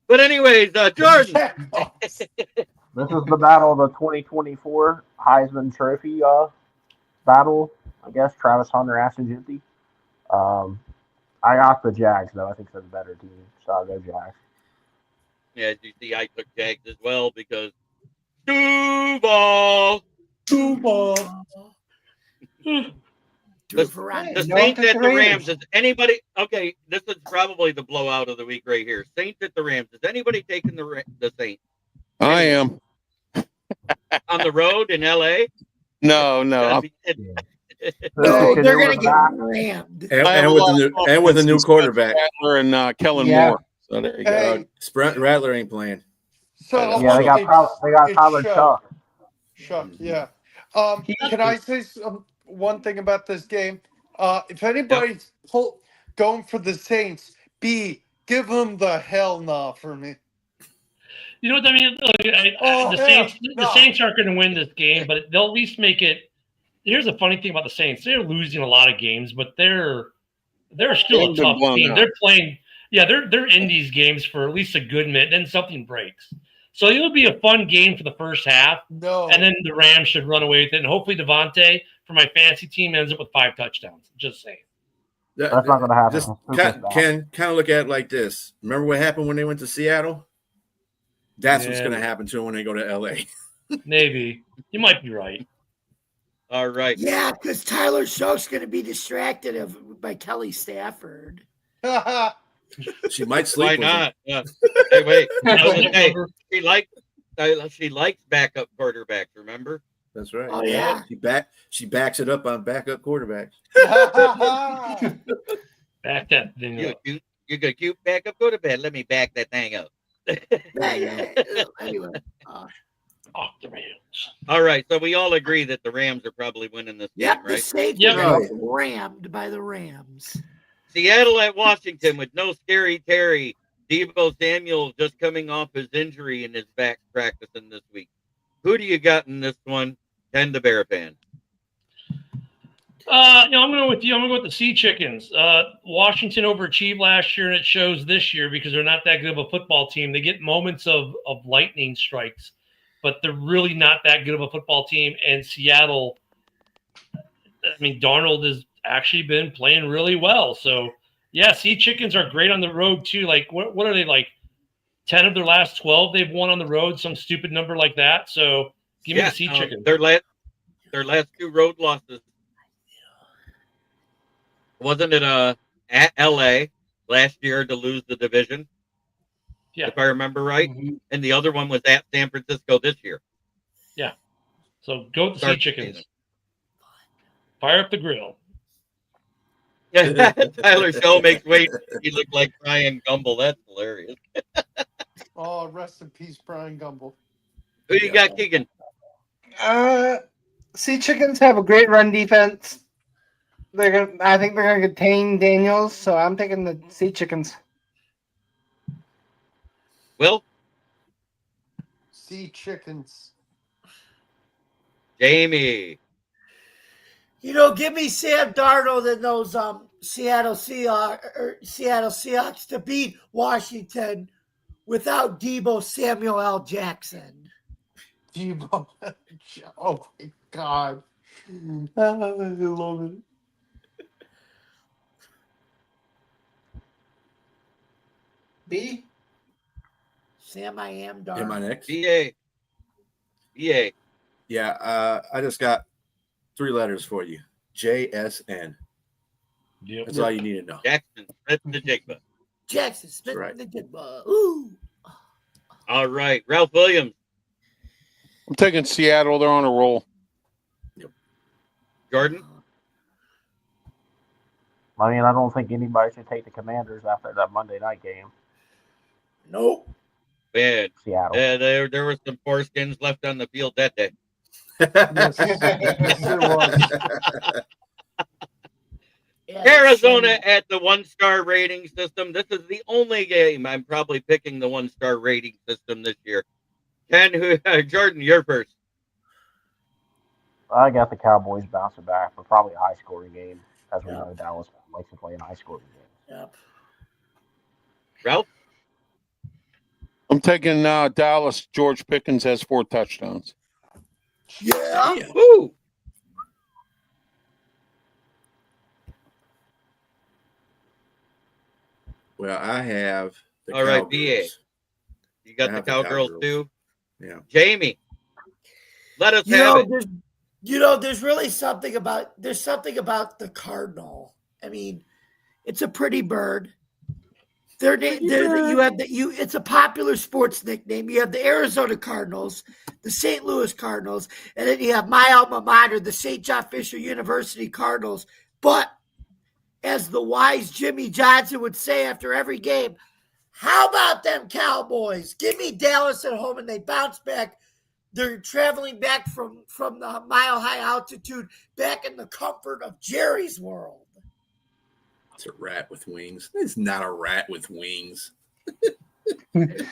But anyways, Jordan. This is the battle of the 2024 Heisman Trophy battle. I guess Travis Hunter, Ashton Jimmy. I got the Jags though. I think they're the better team, so I'll go Jags. Yeah, you see, I took Jags as well because Duval. The Saints at the Rams. Is anybody okay? This is probably the blowout of the week right here. Saints at the Rams. Is anybody taking the Saints? I am. On the road in LA? No. No, they're going to get rammed. And with a new quarterback. Rattler and Kellen Moore. So there you go. Rattler ain't playing. So they got Tyler Chuck. Yeah. Can I say one thing about this game? If anybody's going for the Saints, give them the hell no for me. You know what I mean? Look, the Saints aren't going to win this game, but they'll at least make it. Here's the funny thing about the Saints: they're losing a lot of games, but they're still a tough team. They're playing, they're in these games for at least a good minute, then something breaks. So it'll be a fun game for the first half, and then the Rams should run away with it, and hopefully Devontae for my fantasy team ends up with 5 touchdowns. Just saying. That's not going to happen. Just kind of look at it like this. Remember what happened when they went to Seattle? That's what's going to happen to them when they go to LA. Maybe. You might be right. All right. Yeah, because Tyler Shoug's going to be distracted by Kelly Stafford. She might sleep. Why not? Yeah. Hey, wait. She likes backup quarterbacks. Remember? That's right. Oh yeah. She backs it up on backup quarterbacks. Back that thing up. You got a cute backup quarterback. Let me back that thing up. Anyway. Off the rails. All right, so we all agree that the Rams are probably winning this game, right? The Saints are rammed by the Rams. Seattle at Washington with no Scary Terry. Deebo Samuel just coming off his injury in his back practicing this week. Who do you got in this one? Ken the Bear fan. I'm going with you. I'm going to go with the Sea Chickens. Washington overachieved last year, and it shows this year because they're not that good of a football team. They get moments of lightning strikes, but they're really not that good of a football team. And Seattle, Darnold has actually been playing really well. So, yeah, Sea Chickens are great on the road, too. Like, what are they, like 10 of their last 12 they've won on the road, some stupid number like that. So, give me the Sea Chickens. Their last 2 road losses. Wasn't it at LA last year to lose the division? Yeah. If I remember right. Mm-hmm. And the other one was at San Francisco this year. Yeah. So go with the Sea Chickens. Fire up the grill. Yeah, Tyler Show makes weight. He looked like Brian Gumble. That's hilarious. Oh, rest in peace, Brian Gumble. Who you got, Keegan? Sea Chickens have a great run defense. I think they're gonna contain Daniels, so I'm taking the Sea Chickens. Will? Sea Chickens. Jamie. Give me Sam Darnold and those Seattle Seahawks to beat Washington without Deebo Samuel L. Jackson. Deebo. Oh my God. I love it. B? Sam, I am Darnold. Am I next? BA. Yeah, I just got 3 letters for you. JSN. Yep. That's all you need to know. Jackson Smith the Jigba. Jackson Smith right. the Jigba. Ooh. All right. Ralph Williams. I'm taking Seattle. They're on a roll. Yep. Jordan. I don't think anybody should take the Commanders after that Monday night game. Nope. Man, Seattle. There were some foreskins left on the field that day. Yes, there was. Arizona at the 1-star rating system. This is the only game I'm probably picking the 1-star rating system this year. Jordan, you're first. I got the Cowboys bouncing back, but probably a high-scoring game, as we know Dallas likes to play in high-scoring games. Yep. Ralph? I'm taking Dallas. George Pickens has 4 touchdowns. Yeah. Woo. Well, I have the All right, Cowgirls. BA. You got the Cowgirls too? Yeah. Jamie, let us have it. There's really something about the Cardinal. I mean, it's a pretty bird. It's a popular sports nickname. You have the Arizona Cardinals, the St. Louis Cardinals, and then you have my alma mater, the St. John Fisher University Cardinals. But as the wise Jimmy Johnson would say after every game, how about them Cowboys? Give me Dallas at home, and they bounce back. They're traveling back from the mile-high altitude back in the comfort of Jerry's world. It's a rat with wings. It's not a rat with wings. Genzer.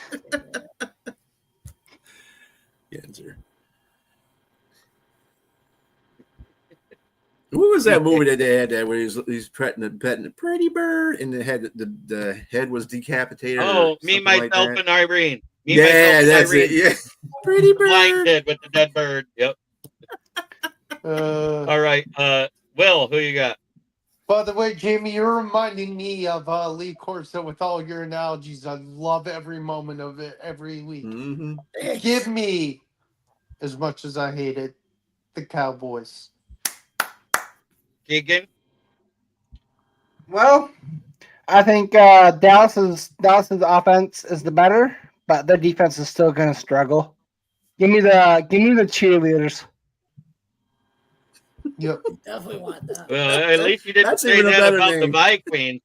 What was that movie that they had that where he's petting a pretty bird and the head was decapitated? Oh, Me, Myself, and Irene. That's Irene. It. Yeah, pretty bird. Blind dead with the dead bird. Yep. All right. Will, who you got? By the way, Jamie, you're reminding me of Lee Corso with all your analogies. I love every moment of it every week. Mm-hmm. Give me, as much as I hate it, the Cowboys. Keegan? Well, I think Dallas's offense is the better, but their defense is still going to struggle. Give me the cheerleaders. Yep. Definitely want that. Well, at least you didn't say that about the Vikings.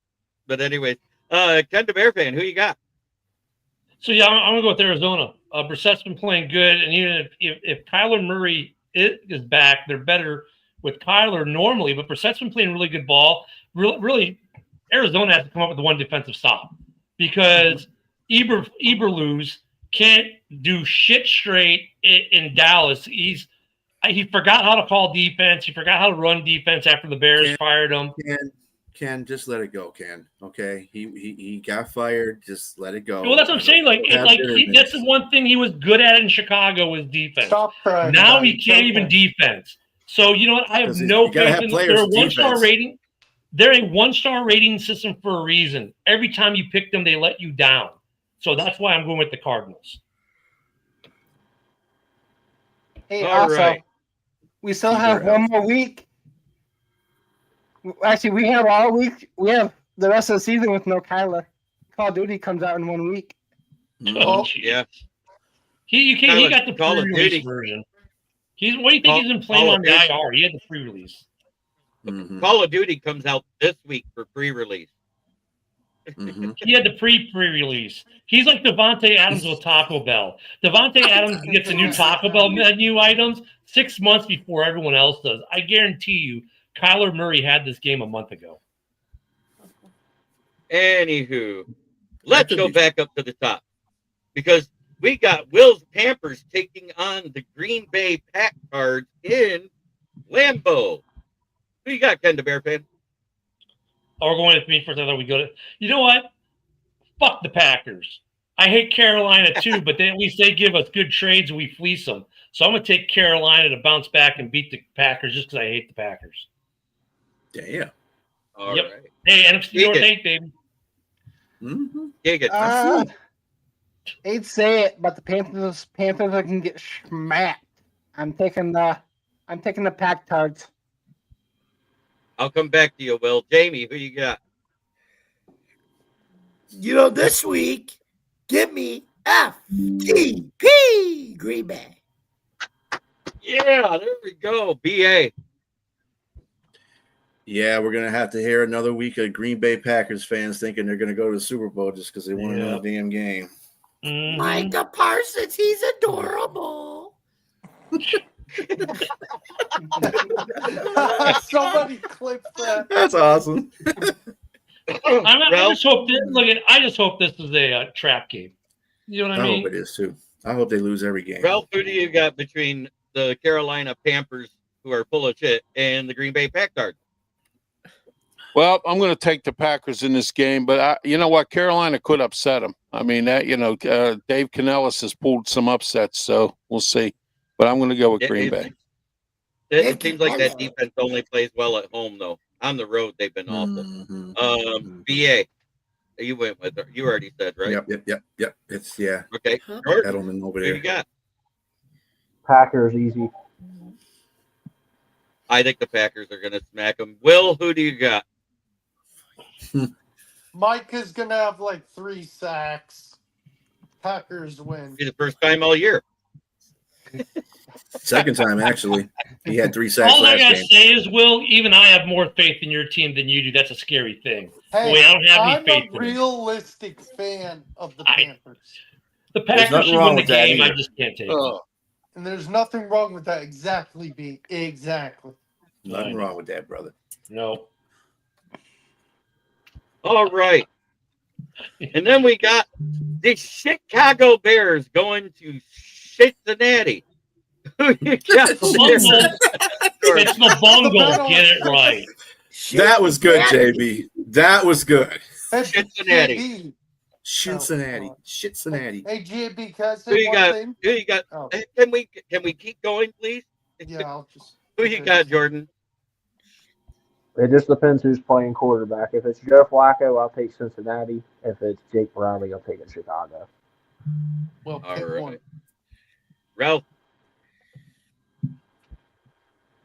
But anyways, Ken the Bear fan, who you got? So yeah, I'm gonna go with Arizona. Brissett's been playing good, and even if Kyler Murray is back, they're better with Kyler normally. But Brissett's been playing really good ball. Really, Arizona has to come up with the one defensive stop because Eberflus can't do shit straight in Dallas. He forgot how to call defense. He forgot how to run defense after the Bears fired him. Ken, just let it go, Ken. Okay, he got fired. Just let it go. Well, that's what I'm saying. That's the one thing he was good at in Chicago was defense. Now he can't even defense. So you know what? I have no faith in them. They're a one-star rating. They're a one-star rating system for a reason. Every time you pick them, they let you down. So that's why I'm going with the Cardinals. Hey, also, we still have one more week. Actually, we have all week. We have the rest of the season with no Kyler. Call of Duty comes out in 1 week. Oh, yeah. He got the pre-release version. What do you think he's been playing on the IR? He had the pre-release. Mm-hmm. Call of Duty comes out this week for pre-release. Mm-hmm. He had the pre-release. He's like Devontae Adams with Taco Bell. Devontae Adams gets the new Taco Bell menu items 6 months before everyone else does. I guarantee you, Kyler Murray had this game a month ago. Anywho, let's go back up to the top because we got Will's Pampers taking on the Green Bay Pack Cards in Lambeau. Who you got, Ken the Bear fan? Oh, we're going with me first. I thought we go to. You know what? Fuck the Packers. I hate Carolina too, but at least they give us good trades and we fleece them. So I'm going to take Carolina to bounce back and beat the Packers just because I hate the Packers. Damn. All right. Hey, NFC North 8, baby. Mm-hmm. I'd say it, but the Panthers can get smacked. I'm taking the Pack Cards. I'll come back to you, Will. Jamie, who you got? This week, give me FTP Green Bay. Yeah, there we go. BA. Yeah, we're going to have to hear another week of Green Bay Packers fans thinking they're going to go to the Super Bowl just because they want to win a damn game. Mm-hmm. Micah Parsons, he's adorable. Somebody clip that. That's awesome. I just hope this is a trap game. You know what I mean? I hope it is too. I hope they lose every game. Ralph, who do you got between the Carolina Panthers, who are full of shit, and the Green Bay Pack Cards? Well, I'm going to take the Packers in this game, but you know what? Carolina could upset them. I mean, Dave Canellis has pulled some upsets, so we'll see. But I'm going to go with Green Bay. It seems like that defense only plays well at home, though. On the road, they've been awful. BA, you went with her. You already said, right? Yep. It's, yeah. Okay. Edelman over there. Who you got? Packers, easy. I think the Packers are going to smack them. Will, who do you got? Mike is going to have like 3 sacks. Packers win. It's the first time all year. Second time, actually. He had 3 sacks All I last gotta game. say is, Will, even I have more faith in your team than you do. That's a scary thing. Hey, Boy, I don't have any I'm faith a in them. realistic fan of the Panthers. The Packers nothing should wrong win the with that game. I either. just can't take Oh, it. And there's nothing wrong with that. Exactly, B. Exactly. Nothing wrong with that, brother. No. All right. And then we got the Chicago Bears going to Cincinnati. Who you got It's the bungle. Get it right. That was good, JB. That was good. Cincinnati. JB. Cincinnati. Oh, Cincinnati. Hey, JB, can I Who say you one got? thing? Who you got? Oh. Can we keep going, please? Yeah, I'll just. Who you got, Jordan? It just depends who's playing quarterback. If it's Joe Flacco, I'll take Cincinnati. If it's Jake Browning, I'll take it Chicago. Well, All pick right. one. Ralph.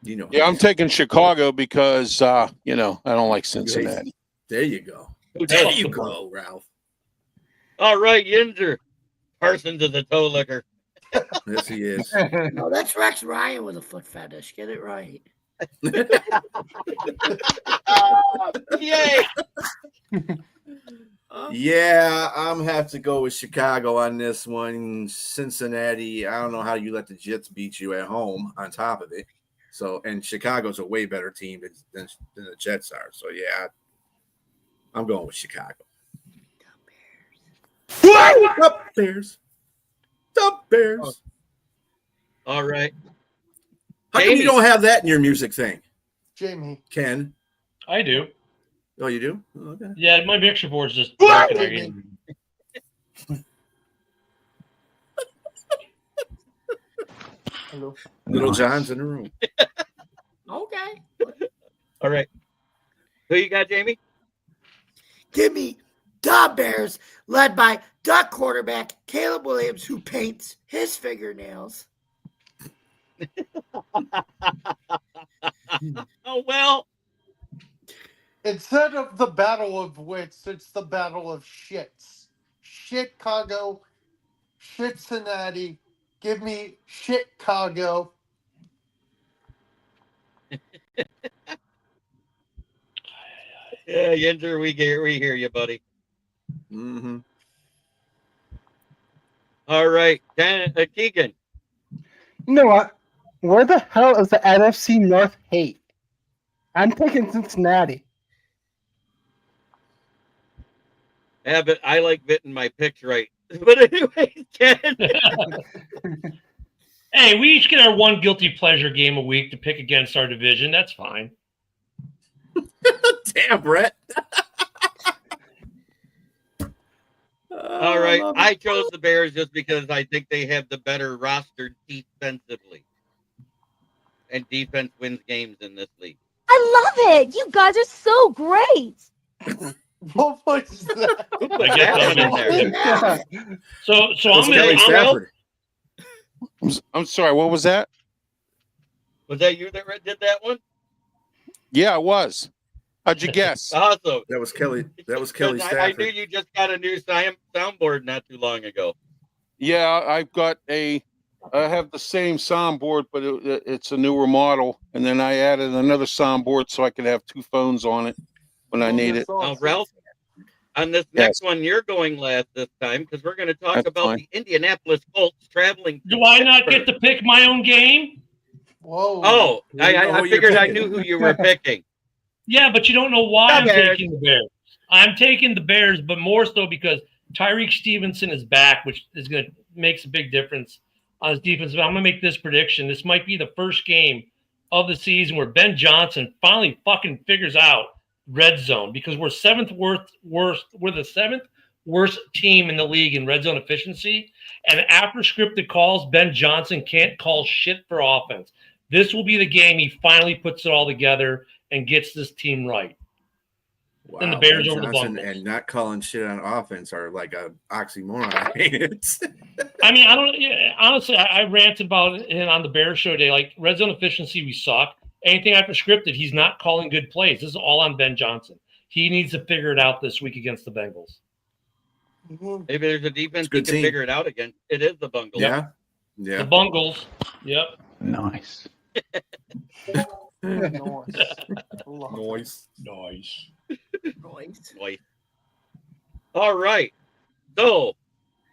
You know. yeah, I'm taking Chicago because I don't like Cincinnati. There you go. Who There does? you go, Ralph. All right, Yinzer. Parsons is a toe licker. Yes, he is. No, that's Rex Ryan with a foot fetish. Get it right. Yay! Yeah, I'm have to go with Chicago on this one. Cincinnati, I don't know how you let the Jets beat you at home on top of it. So, and Chicago's a way better team than the Jets are. So, yeah, I'm going with Chicago. The Bears. The Bears. All right. How come Jamie. you don't have that in your music thing, Jamie. Ken? I do. Oh, you do? Oh, okay. Yeah, my mixer board's just What? broken. Hello. Little John's in the room. Okay. All right. Who you got, Jamie? Give me the Bears, led by Duck quarterback Caleb Williams, who paints his fingernails. Oh, well. Instead of the battle of wits, it's the battle of shits. Chicago, Cincinnati. Give me Chicago. Yeah, Yinzer, we hear you, buddy. Mm-hmm. All right. Keegan. You know what? Where the hell is the NFC North hate? I'm taking Cincinnati. Yeah, but I like getting my picks right. But anyway, Ken. Hey, we each get our one guilty pleasure game a week to pick against our division. That's fine. Damn, Brett. All right. I chose the Bears just because I think they have the better roster defensively. And defense wins games in this league. I love it. You guys are so great. What was that? I guess I'm in there. So That's I'm Kelly in. Stafford. I'm sorry. What was that? Was that you that did that one? Yeah, it was. How'd you guess? Awesome. That was Kelly. That was Kelly I Stafford. knew you just got a new soundboard not too long ago. Yeah, I have the same soundboard, but it's a newer model. And then I added another soundboard so I could have 2 phones on it when I need it. Now, Ralph, on this next one, you're going last this time because we're going to talk That's about fine. the Indianapolis Colts traveling. Do I not get to pick my own game? Whoa. Oh, You know I who you're figured I picking. knew who you were picking. Yeah, but you don't know why I'm The Bears. taking the Bears. I'm taking the Bears, but more so because Tyreek Stevenson is back, which is going to makes a big difference on his defense. But I'm going to make this prediction. This might be the first game of the season where Ben Johnson finally fucking figures out red zone because we're we're the 7th worst team in the league in red zone efficiency. And after scripted calls, Ben Johnson can't call shit for offense. This will be the game he finally puts it all together and gets this team right. Wow, And the Bears Ben over the Johnson Bungles. and not calling shit on offense are like a oxymoron. I hate it. I mean, honestly, I ranted about it on the Bears show today. Like, red zone efficiency, we suck. anything after scripted, he's not calling good plays. This is all on Ben Johnson. He needs to figure it out this week against the Bengals. Maybe there's a defense he can figure it out against. It is the Bungles. Yeah. The Bungles. Yep. Nice. Noise. All right. So,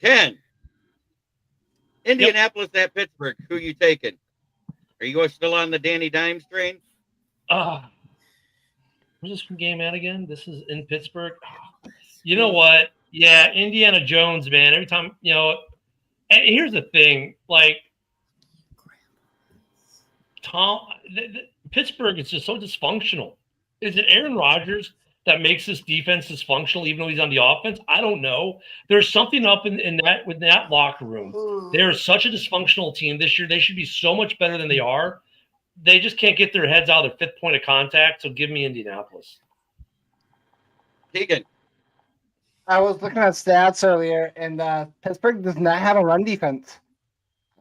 Ken, Indianapolis at Pittsburgh. Who you taking? Are you still on the Danny Dimes train? Where's this game at again? This is in Pittsburgh. You know what? Yeah, Indiana Jones, man. Every time, here's the thing. Like, Pittsburgh is just so dysfunctional. Is it Aaron Rodgers that makes this defense dysfunctional, even though he's on the offense? I don't know. There's something up in that locker room. They're such a dysfunctional team this year. They should be so much better than they are. They just can't get their heads out of their fifth point of contact. So give me Indianapolis. Keegan. I was looking at stats earlier, and Pittsburgh does not have a run defense.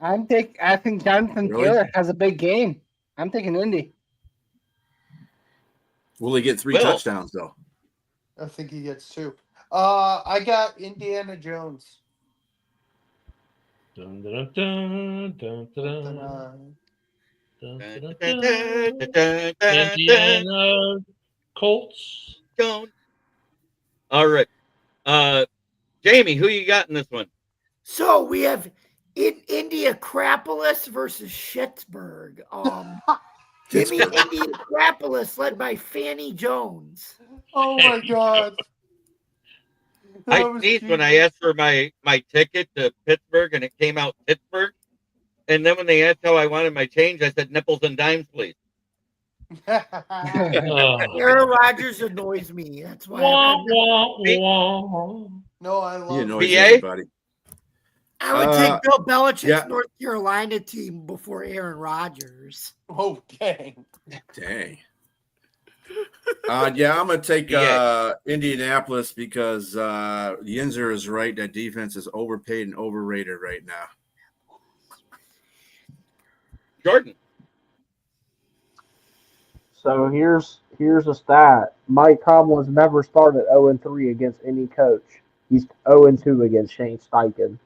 I think Jonathan Taylor has a big game. I'm taking Indy. Will he get 3 touchdowns though? I think he gets 2. I got Indiana Jones. Dun, dun, dun, dun, dun, dun. Indiana Colts. All right. Jamie, who you got in this one? So we have Indianapolis versus Pittsburgh. Give me Indianapolis, led by Fanny Jones. Oh my God! I sneezed when I asked for my ticket to Pittsburgh, and it came out Pittsburgh. And then when they asked how I wanted my change, I said nipples and dimes, please. Aaron Rodgers annoys me. That's why. No, I love. He annoys everybody. I would take Bill Belichick's North Carolina team before Aaron Rodgers. Oh, dang. I'm going to take Indianapolis because Yinzer is right. That defense is overpaid and overrated right now. Jordan. So here's a stat. Mike Tomlin's never started 0-3 against any coach. He's 0-2 against Shane Steichen.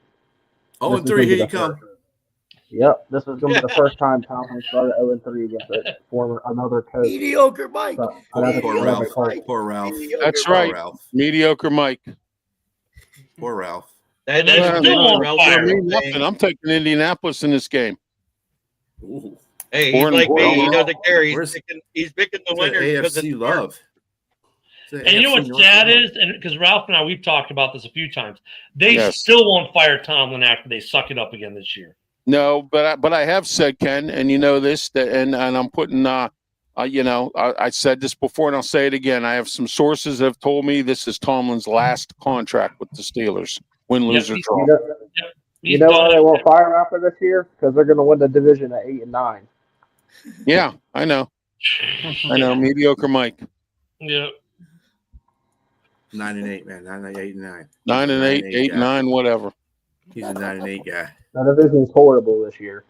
0-3, here you come. Yep, this is going to be the first time Tomlin started 0-3 against another coach. Mediocre Mike. Poor Ralph. That's right. Ralph. Mediocre Mike. Poor Ralph. I'm taking Indianapolis in this game. Ooh. Hey, he's like me. He doesn't care. He's picking the winner because it's love. And you know what's sad is, and because Ralph and I, we've talked about this a few times, they still won't fire Tomlin after they suck it up again this year. No, but I have said, Ken, and you know this, and I'm putting, I said this before, and I'll say it again. I have some sources that have told me this is Tomlin's last contract with the Steelers. Win, lose, or draw. You know why they won't fire him after this year? Because they're going to win the division at 8-9. Yeah, I know. Mediocre Mike. Yeah. 9-8, man. 9-8, 9-8, 8-9, whatever. He's a 9-8 guy. The division's horrible this year.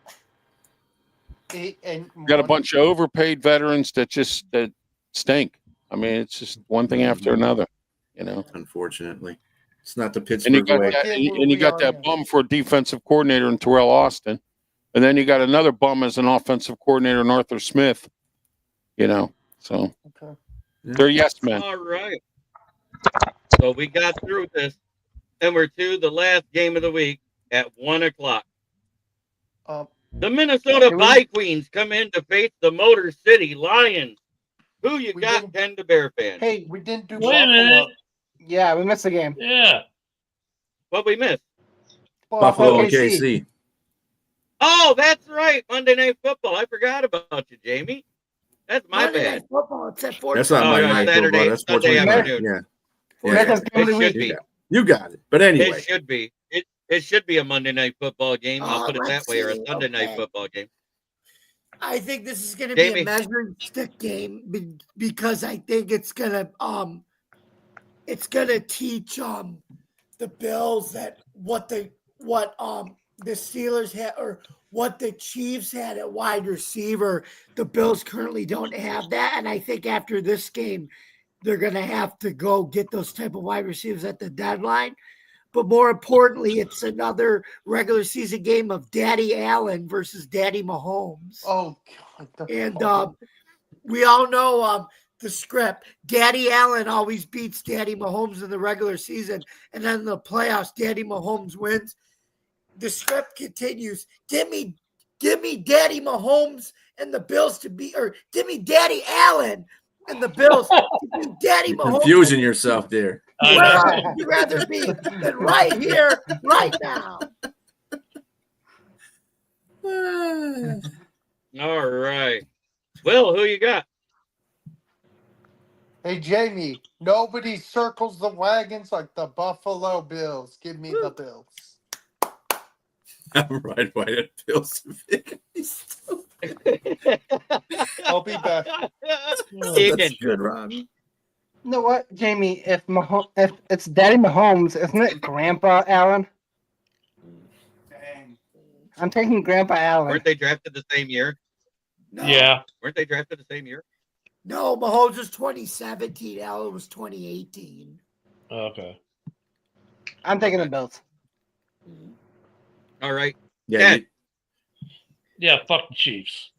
Got a bunch of overpaid veterans that stink. I mean, it's just one thing after another. Unfortunately, it's not the Pittsburgh way. And you got that bum for a defensive coordinator in Terrell Austin, and then you got another bum as an offensive coordinator in Arthur Smith. So they're yes men. All right. So we got through this, and we're to the last game of the week at 1:00. The Minnesota Vikings come in to face the Motor City Lions. Who you got, Ken, the Bear fan? Hey, we didn't do Wait a minute. Yeah, we missed the game. Yeah. What we missed? Buffalo and KC. Oh, that's right. Monday Night Football. I forgot about you, Jamie. That's my Monday bad. Night Football. It's at 4. That's not Monday Night Saturday, Football. That's Sunday afternoon. Yeah. It should be. You got it. But anyway. It should be. It should be a Monday Night Football game. I'll put it that way, or a Sunday Night Football game. I think this is going to be a measuring stick game because I think it's going to teach the Bills that what the Steelers had, or what the Chiefs had at wide receiver, the Bills currently don't have that. And I think after this game, they're going to have to go get those type of wide receivers at the deadline. But more importantly, it's another regular season game of Daddy Allen versus Daddy Mahomes. Oh, God. And we all know the script. Daddy Allen always beats Daddy Mahomes in the regular season. And then in the playoffs, Daddy Mahomes wins. The script continues. Give me Daddy Mahomes and the Bills to be, or give me Daddy Allen and the Bills to be Daddy Mahomes. Confusing yourself there. Where would you rather be than right here, right now? All right. Will, who you got? Hey, Jamie, nobody circles the wagons like the Buffalo Bills. Give me the Bills. I'm right at Bills. I'll be back. That's good, Rob. You know what, Jamie? If it's Daddy Mahomes, isn't it Grandpa Allen? Dang. I'm taking Grandpa Allen. Weren't they drafted the same year? No. Yeah. Weren't they drafted the same year? No, Mahomes was 2017. Allen was 2018. Okay. I'm taking the Bills. All right. Yeah, Yeah, fuck the Chiefs.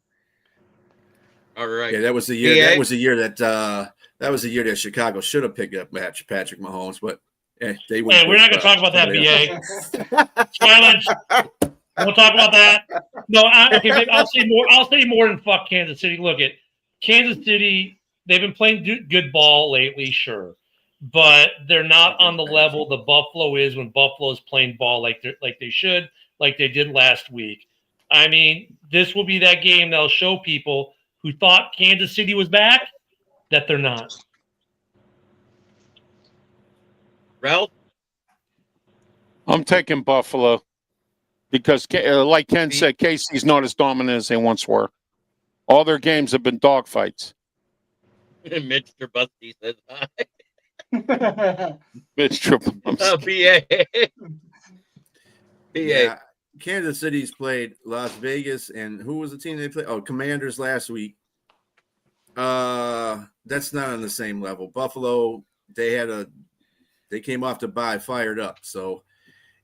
All right. yeah, that was the year. BA? That was the year that Chicago should have picked up Patrick Mahomes, but they went. Hey, we're not going to talk about that, BA. Silence. We'll talk about that. No, okay, I'll say more. I'll say more than fuck Kansas City. Look at Kansas City. They've been playing good ball lately, sure, but they're not on the level the Buffalo is when Buffalo is playing ball like they should, like they did last week. I mean, this will be that game that'll show people who thought Kansas City was back that they're not. Ralph? I'm taking Buffalo because, like Ken said, KC's not as dominant as they once were. All their games have been dogfights. Mitch Trubisky says hi. Mitch Trubisky. BA. Yeah, Kansas City's played Las Vegas, and who was the team they played? Oh, Commanders last week. That's not on the same level. Buffalo, they came off the bye fired up. So,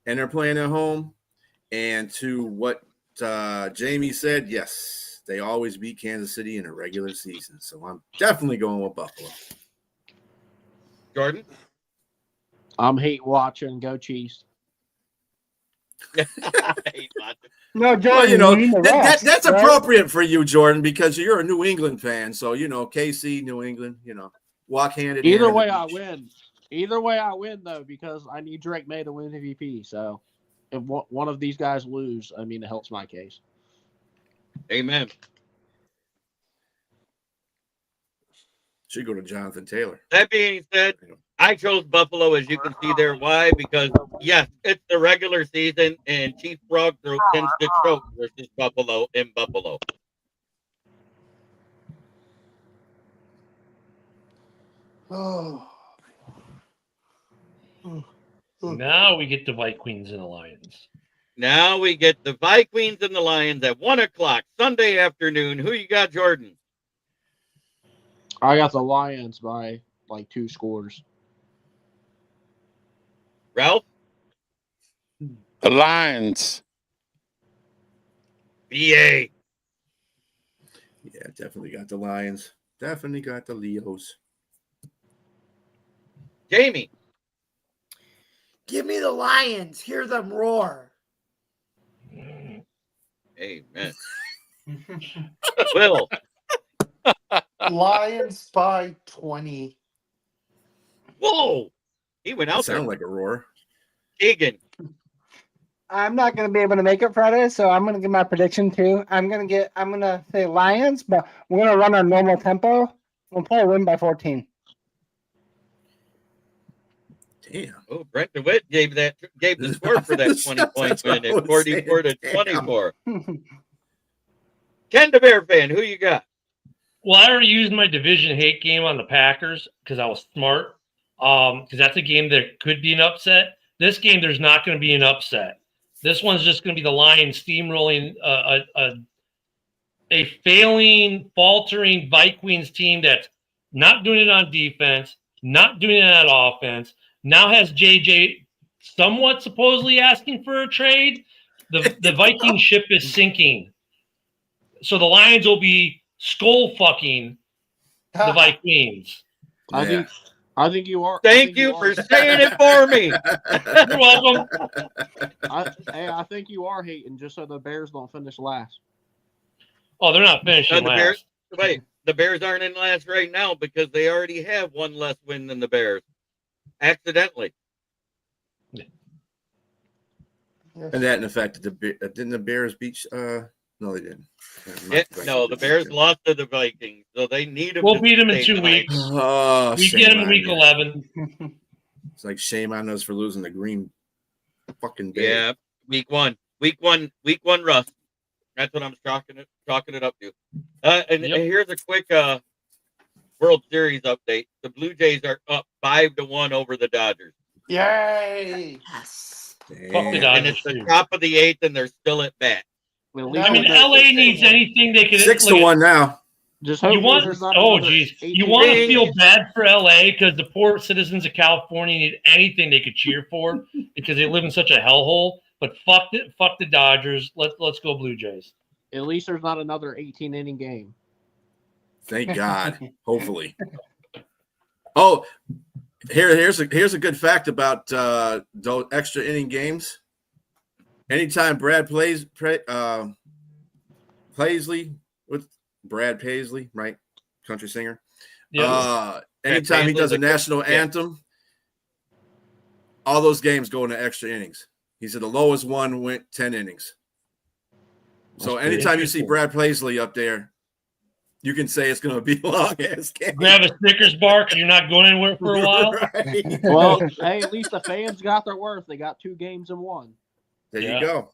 and they're playing at home. And to what Jamie said, yes, they always beat Kansas City in a regular season. So I'm definitely going with Buffalo. Jordan? I'm hate watching. Go Chiefs. No, Jordan. Well, you know, that's that's appropriate for you, Jordan, because you're a New England fan. So, you know, KC, New England, you know, walk hand in hand. Either way, I win. Either way, I win, though, because I need Drake May to win MVP. So if one of these guys lose, I mean, it helps my case. Amen. Should go to Jonathan Taylor. That being said, I chose Buffalo, as you can see there. Why? Because, yes, it's the regular season, and Chief Frog Throat tends to choke versus Buffalo in Buffalo. Oh. Now we get the Vikings and the Lions. Now we get the Vikings and the Lions at 1 o'clock Sunday afternoon. Who you got, Jordan? I got the Lions by like 2 scores. Ralph? The Lions. BA. Yeah, definitely got the Lions. Definitely got the Leos. Jamie? Give me the Lions. Hear them roar. Amen. Will? Lions by 20. Whoa! He went out there. Sound like a roar. Keegan? I'm not going to be able to make it Friday, so I'm going to give my prediction too. I'm going to say Lions, but we're going to run our normal tempo. We'll probably win by 14. Damn. Oh, Brent DeWitt gave the score for that 20-point win at 44 to 24. Ken the Bear fan, who you got? Well, I already used my division hate game on the Packers because I was smart. Because that's a game that could be an upset. This game, there's not going to be an upset. This one's just going to be the Lions steamrolling a failing, faltering Vikings team that's not doing it on defense, not doing it on offense. Now has JJ somewhat supposedly asking for a trade. The Viking ship is sinking. So the Lions will be skull fucking the Vikings. I think you are. Thank you for saying it for me. You're welcome. I think you are hating just so the Bears don't finish last. Oh, they're not finishing last. The Bears aren't in last right now because they already have one less win than the Bears. Accidentally. And that, in fact, didn't the Bears beat? No, they didn't. No, the Bears lost to the Vikings, so they need them. We'll beat them in 2 weeks. Oh, we get them in week 11. It's like shame on us for losing the Green fucking Bay. Yeah, week one, Russ. That's what I'm chalking it up to. And here's a quick World Series update. The Blue Jays are up 5-1 over the Dodgers. Yay! Yes. Fuck the Dodgers. And it's the top of the 8th, and they're still at bat. I mean, LA needs anything they can. 6-1 now. Just you want? Oh, geez, you want to feel bad for LA because the poor citizens of California need anything they could cheer for because they live in such a hellhole. But fuck the Dodgers. Let's go Blue Jays. At least there's not another 18-inning game. Thank God. Hopefully. Oh, here's a good fact about those extra inning games. Anytime Brad Paisley with Brad Paisley, right? Country singer. Yeah. Anytime he does a national anthem, all those games go into extra innings. He said the lowest one went 10 innings. So anytime you see Brad Paisley up there, you can say it's going to be a long ass game. Grab a Snickers bar because you're not going anywhere for a while. Right. Well, hey, at least the fans got their worth. They got 2 games in 1. There you go.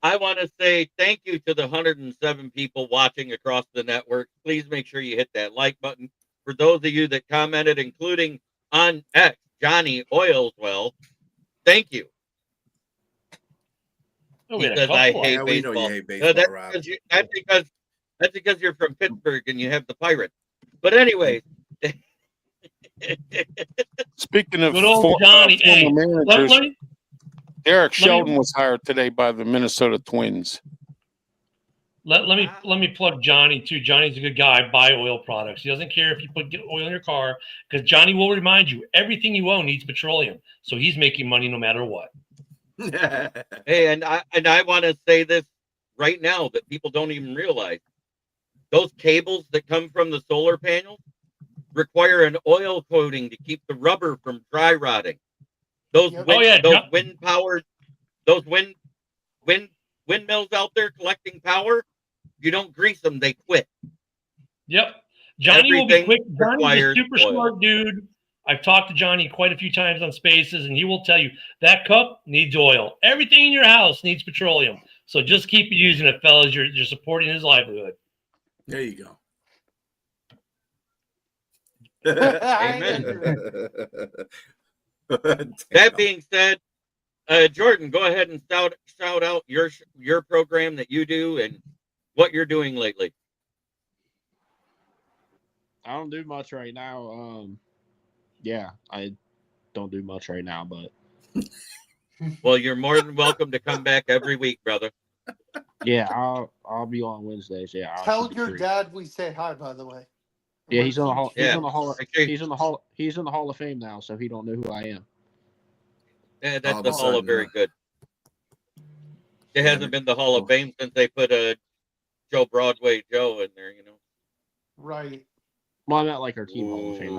I want to say thank you to the 107 people watching across the network. Please make sure you hit that like button. For those of you that commented, including on X, Johnny Oilswell, thank you. He says, I hate baseball. We know you hate baseball, Rob. That's because you're from Pittsburgh and you have the Pirates. But anyways. Speaking of good old Johnny, managers, Derek Shelton was hired today by the Minnesota Twins. Let me plug Johnny too. Johnny's a good guy. Buy oil products. He doesn't care if you put oil in your car because Johnny will remind you everything you own needs petroleum. So he's making money no matter what. Hey, and I want to say this right now that people don't even realize. Those cables that come from the solar panels require an oil coating to keep the rubber from dry rotting. Those windmills out there collecting power, you don't grease them, they quit. Yep. Johnny will be quick. Johnny's a super smart dude. I've talked to Johnny quite a few times on Spaces, and he will tell you that cup needs oil. Everything in your house needs petroleum. So just keep using it, fellas. You're supporting his livelihood. There you go. Amen. That being said, Jordan, go ahead and shout out your program that you do and what you're doing lately. I don't do much right now. Yeah, I don't do much right now, but well, you're more than welcome to come back every week, brother. Yeah, I'll be on Wednesdays. Yeah, tell your dad we say hi. By the way. Yeah, he's in the hall. He's in the hall. He's in the Hall of Fame now, so he don't know who I am. Yeah, that's the Hall of Very Good. It hasn't been the Hall of Fame since they put Joe Broadway Joe in there, you know. Right. Well, I meant like our team Hall of Fame.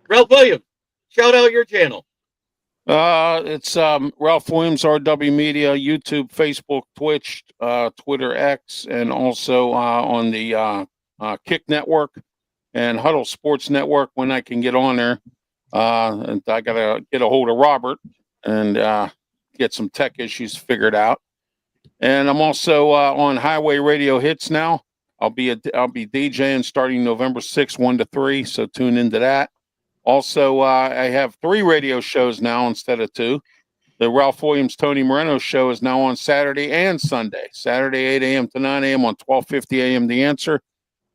Ralph Williams, shout out your channel. It's Ralph Williams, RW Media, YouTube, Facebook, Twitch, Twitter X, and also on the Kick Network and Huddle Sports Network when I can get on there. And I got to get a hold of Robert and get some tech issues figured out. And I'm also on Highway Radio Hits now. I'll be DJing starting November 6th, 1 to 3, so tune into that. Also, I have 3 radio shows now instead of 2. The Ralph Williams, Tony Moreno show is now on Saturday and Sunday. Saturday, 8 a.m. to 9 a.m. on 1250 a.m. The Answer,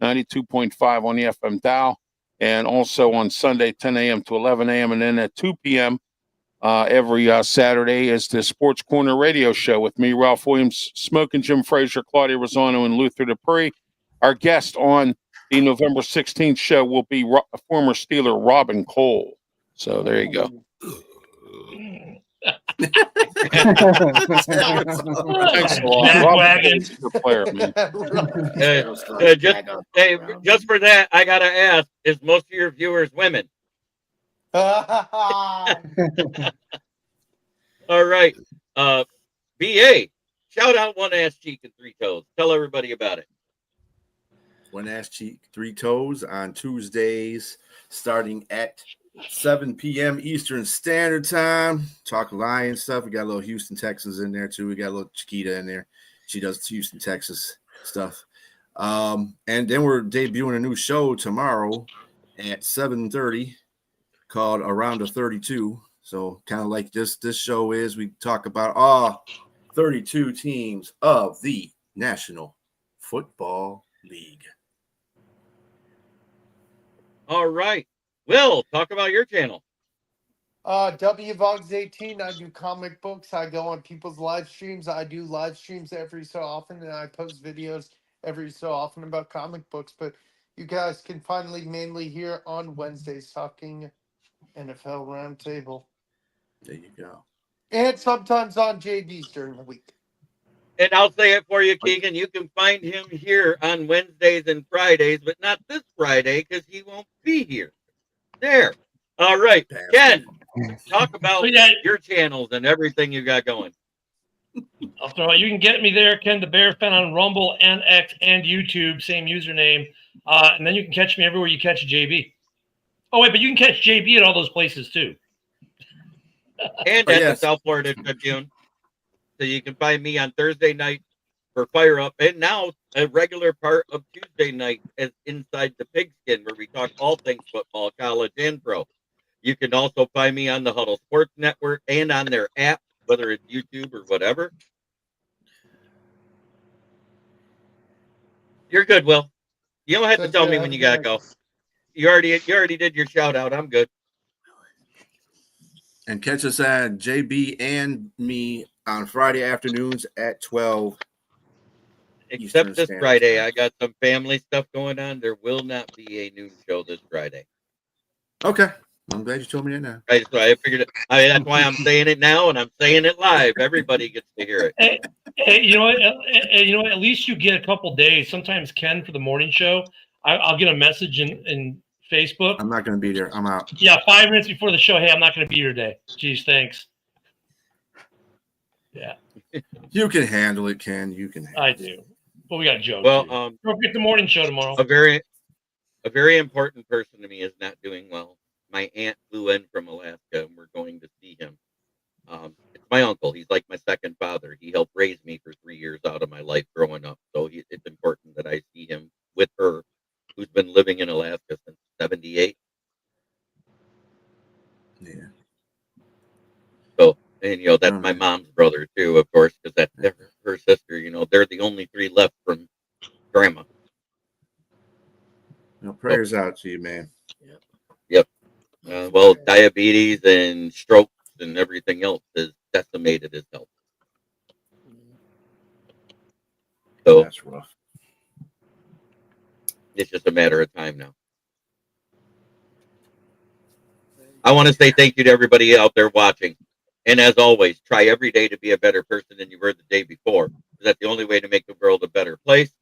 92.5 on the FM dial, and also on Sunday, 10 a.m. to 11 a.m. And then at 2 p.m. Every Saturday is the Sports Corner radio show with me, Ralph Williams, Smoking Jim Frazier, Claudia Rosano, and Luther Dupree. Our guest on the November 16th show will be former Steeler Robin Cole. So there you go. Thanks a lot. Robin's a good player, man. Just for that, I gotta ask: is most of your viewers women? All right, BA, shout out One Ass Cheek and Three Toes. Tell everybody about it. One Ass Cheek, Three Toes on Tuesdays, starting at 7 p.m. Eastern Standard Time. Talk Lions stuff. We got a little Houston, Texas in there too. We got a little Chiquita in there. She does Houston, Texas stuff. And then we're debuting a new show tomorrow at 7:30 called Around the 32. So kind of like this show is. We talk about all 32 teams of the National Football League. All right. Will, talk about your channel. WVogs18. I do comic books. I go on people's live streams. I do live streams every so often, and I post videos every so often about comic books. But you guys can finally mainly hear on Wednesdays talking NFL Roundtable. There you go. And sometimes on JB's during the week. And I'll say it for you, Keegan. You can find him here on Wednesdays and Fridays, but not this Friday because he won't be here. There. All right. Ken, talk about your channels and everything you got going. I'll throw it. You can get me there, Ken the Bear Fan, on Rumble and X and YouTube, same username. And then you can catch me everywhere you catch JB. Oh, wait, but you can catch JB at all those places too. And at the South Florida Tribune. So you can find me on Thursday night for Fire Up, and now a regular part of Tuesday night as Inside the Pigskin, where we talk all things football, college, and pro. You can also find me on the Huddle Sports Network and on their app, whether it's YouTube or whatever. You're good, Will. You don't have to tell me when you gotta go. You already did your shout out. I'm good. And catch us at JB and me on Friday afternoons at 12. Except this Friday, I got some family stuff going on. There will not be a noon show this Friday. Okay. I'm glad you told me that now. Right, so I figured that's why I'm saying it now, and I'm saying it live. Everybody gets to hear it. Hey, you know what? At least you get a couple days. Sometimes, Ken, for the morning show, I'll get a message in Facebook. I'm not going to be there. I'm out. Yeah, 5 minutes before the show. Hey, I'm not going to be here today. Geez, thanks. Yeah. You can handle it, Ken. You can handle I do. But we got Joe. Well, don't forget the morning show tomorrow. A very important person to me is not doing well. My aunt flew in from Alaska, and we're going to see him. It's my uncle. He's like my second father. He helped raise me for 3 years out of my life growing up. So it's important that I see him with her, who's been living in Alaska since 78. Yeah. So, and that's my mom's brother too, of course, because that's her sister. They're the only three left from grandma. Prayers out to you, man. Yep. Well, diabetes and strokes and everything else has decimated his health. So that's rough. It's just a matter of time now. I want to say thank you to everybody out there watching. And as always, try every day to be a better person than you were the day before. That's the only way to make the world a better place.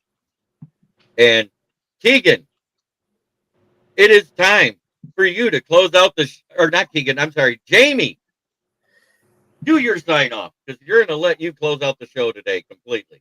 And Keegan, it is time for you to close out or not Keegan, I'm sorry, Jamie. Do your sign off, because you're going to let you close out the show today completely.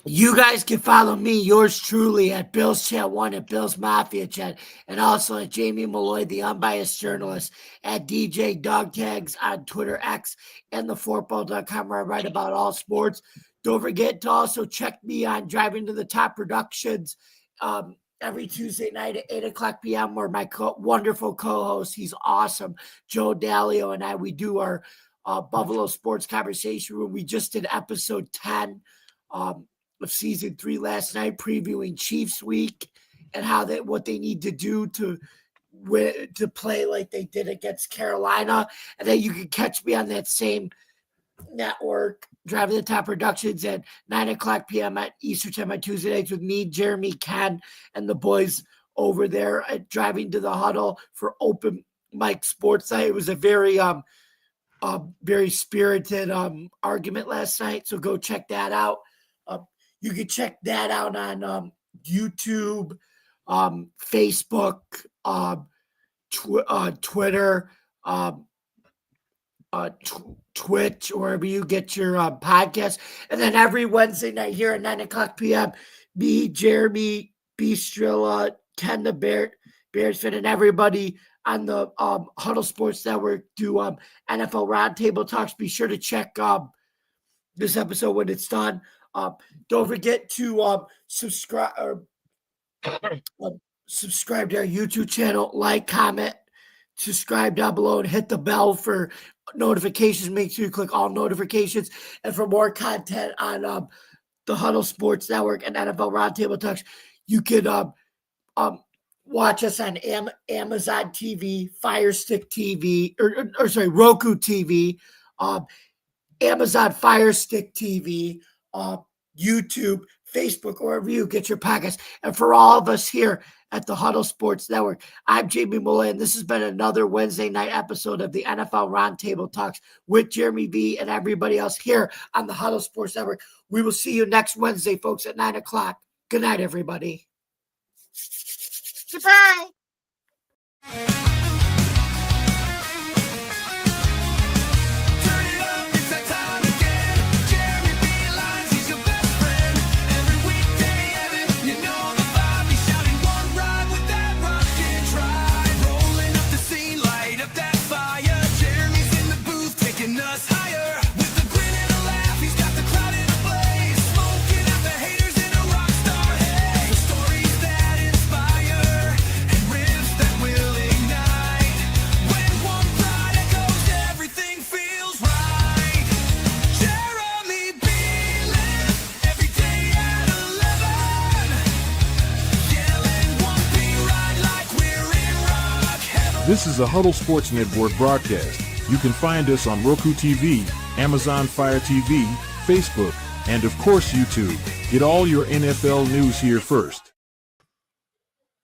You guys can follow me, yours truly, at Bill's Chat 1, at Bill's Mafia Chat, and also at Jamie Malloy, the unbiased journalist, at DJ Dog Tags on Twitter, X, and thefortball.com, where I write about all sports. Don't forget to also check me on Driving to the Top Productions every Tuesday night at 8 o'clock p.m. where my wonderful co-host, he's awesome, Joe Dalio, and I, we do our Buffalo Sports Conversation Room. We just did episode 10 of season 3 last night, previewing Chiefs week and what they need to do to play like they did against Carolina. And then you can catch me on that same network, Driving the Top Productions, at 9 o'clock p.m. at Eastern Time on Tuesday nights with me, Jeremy, Ken, and the boys over there at Driving to the Huddle for Open Mic Sports Night. It was a very very spirited argument last night, so go check that out. You can check that out on YouTube, Facebook, Twitter, Twitch, or wherever you get your podcast. And then every Wednesday night here at 9 o'clock p.m., me, Jeremy, B. Strilla, Ken the Bears fan, and everybody on the Huddle Sports Network do NFL Roundtable Talks. Be sure to check this episode when it's done. Don't forget to subscribe subscribe to our YouTube channel, like, comment, subscribe down below, and hit the bell for notifications. Make sure you click all notifications. And for more content on the Huddle Sports Network and NFL Roundtable Talks, you can watch us on Amazon TV, Fire Stick TV, Roku TV, Amazon Fire Stick TV, YouTube, Facebook, or wherever you get your podcasts. And for all of us here at the Huddle Sports Network, I'm Jamie Mullen, and this has been another Wednesday night episode of the NFL Roundtable Talks with Jeremy B. and everybody else here on the Huddle Sports Network. We will see you next Wednesday, folks, at 9 o'clock. Good night, everybody. Goodbye. This is a Huddle Sports Network broadcast. You can find us on Roku TV, Amazon Fire TV, Facebook, and of course YouTube. Get all your NFL news here first.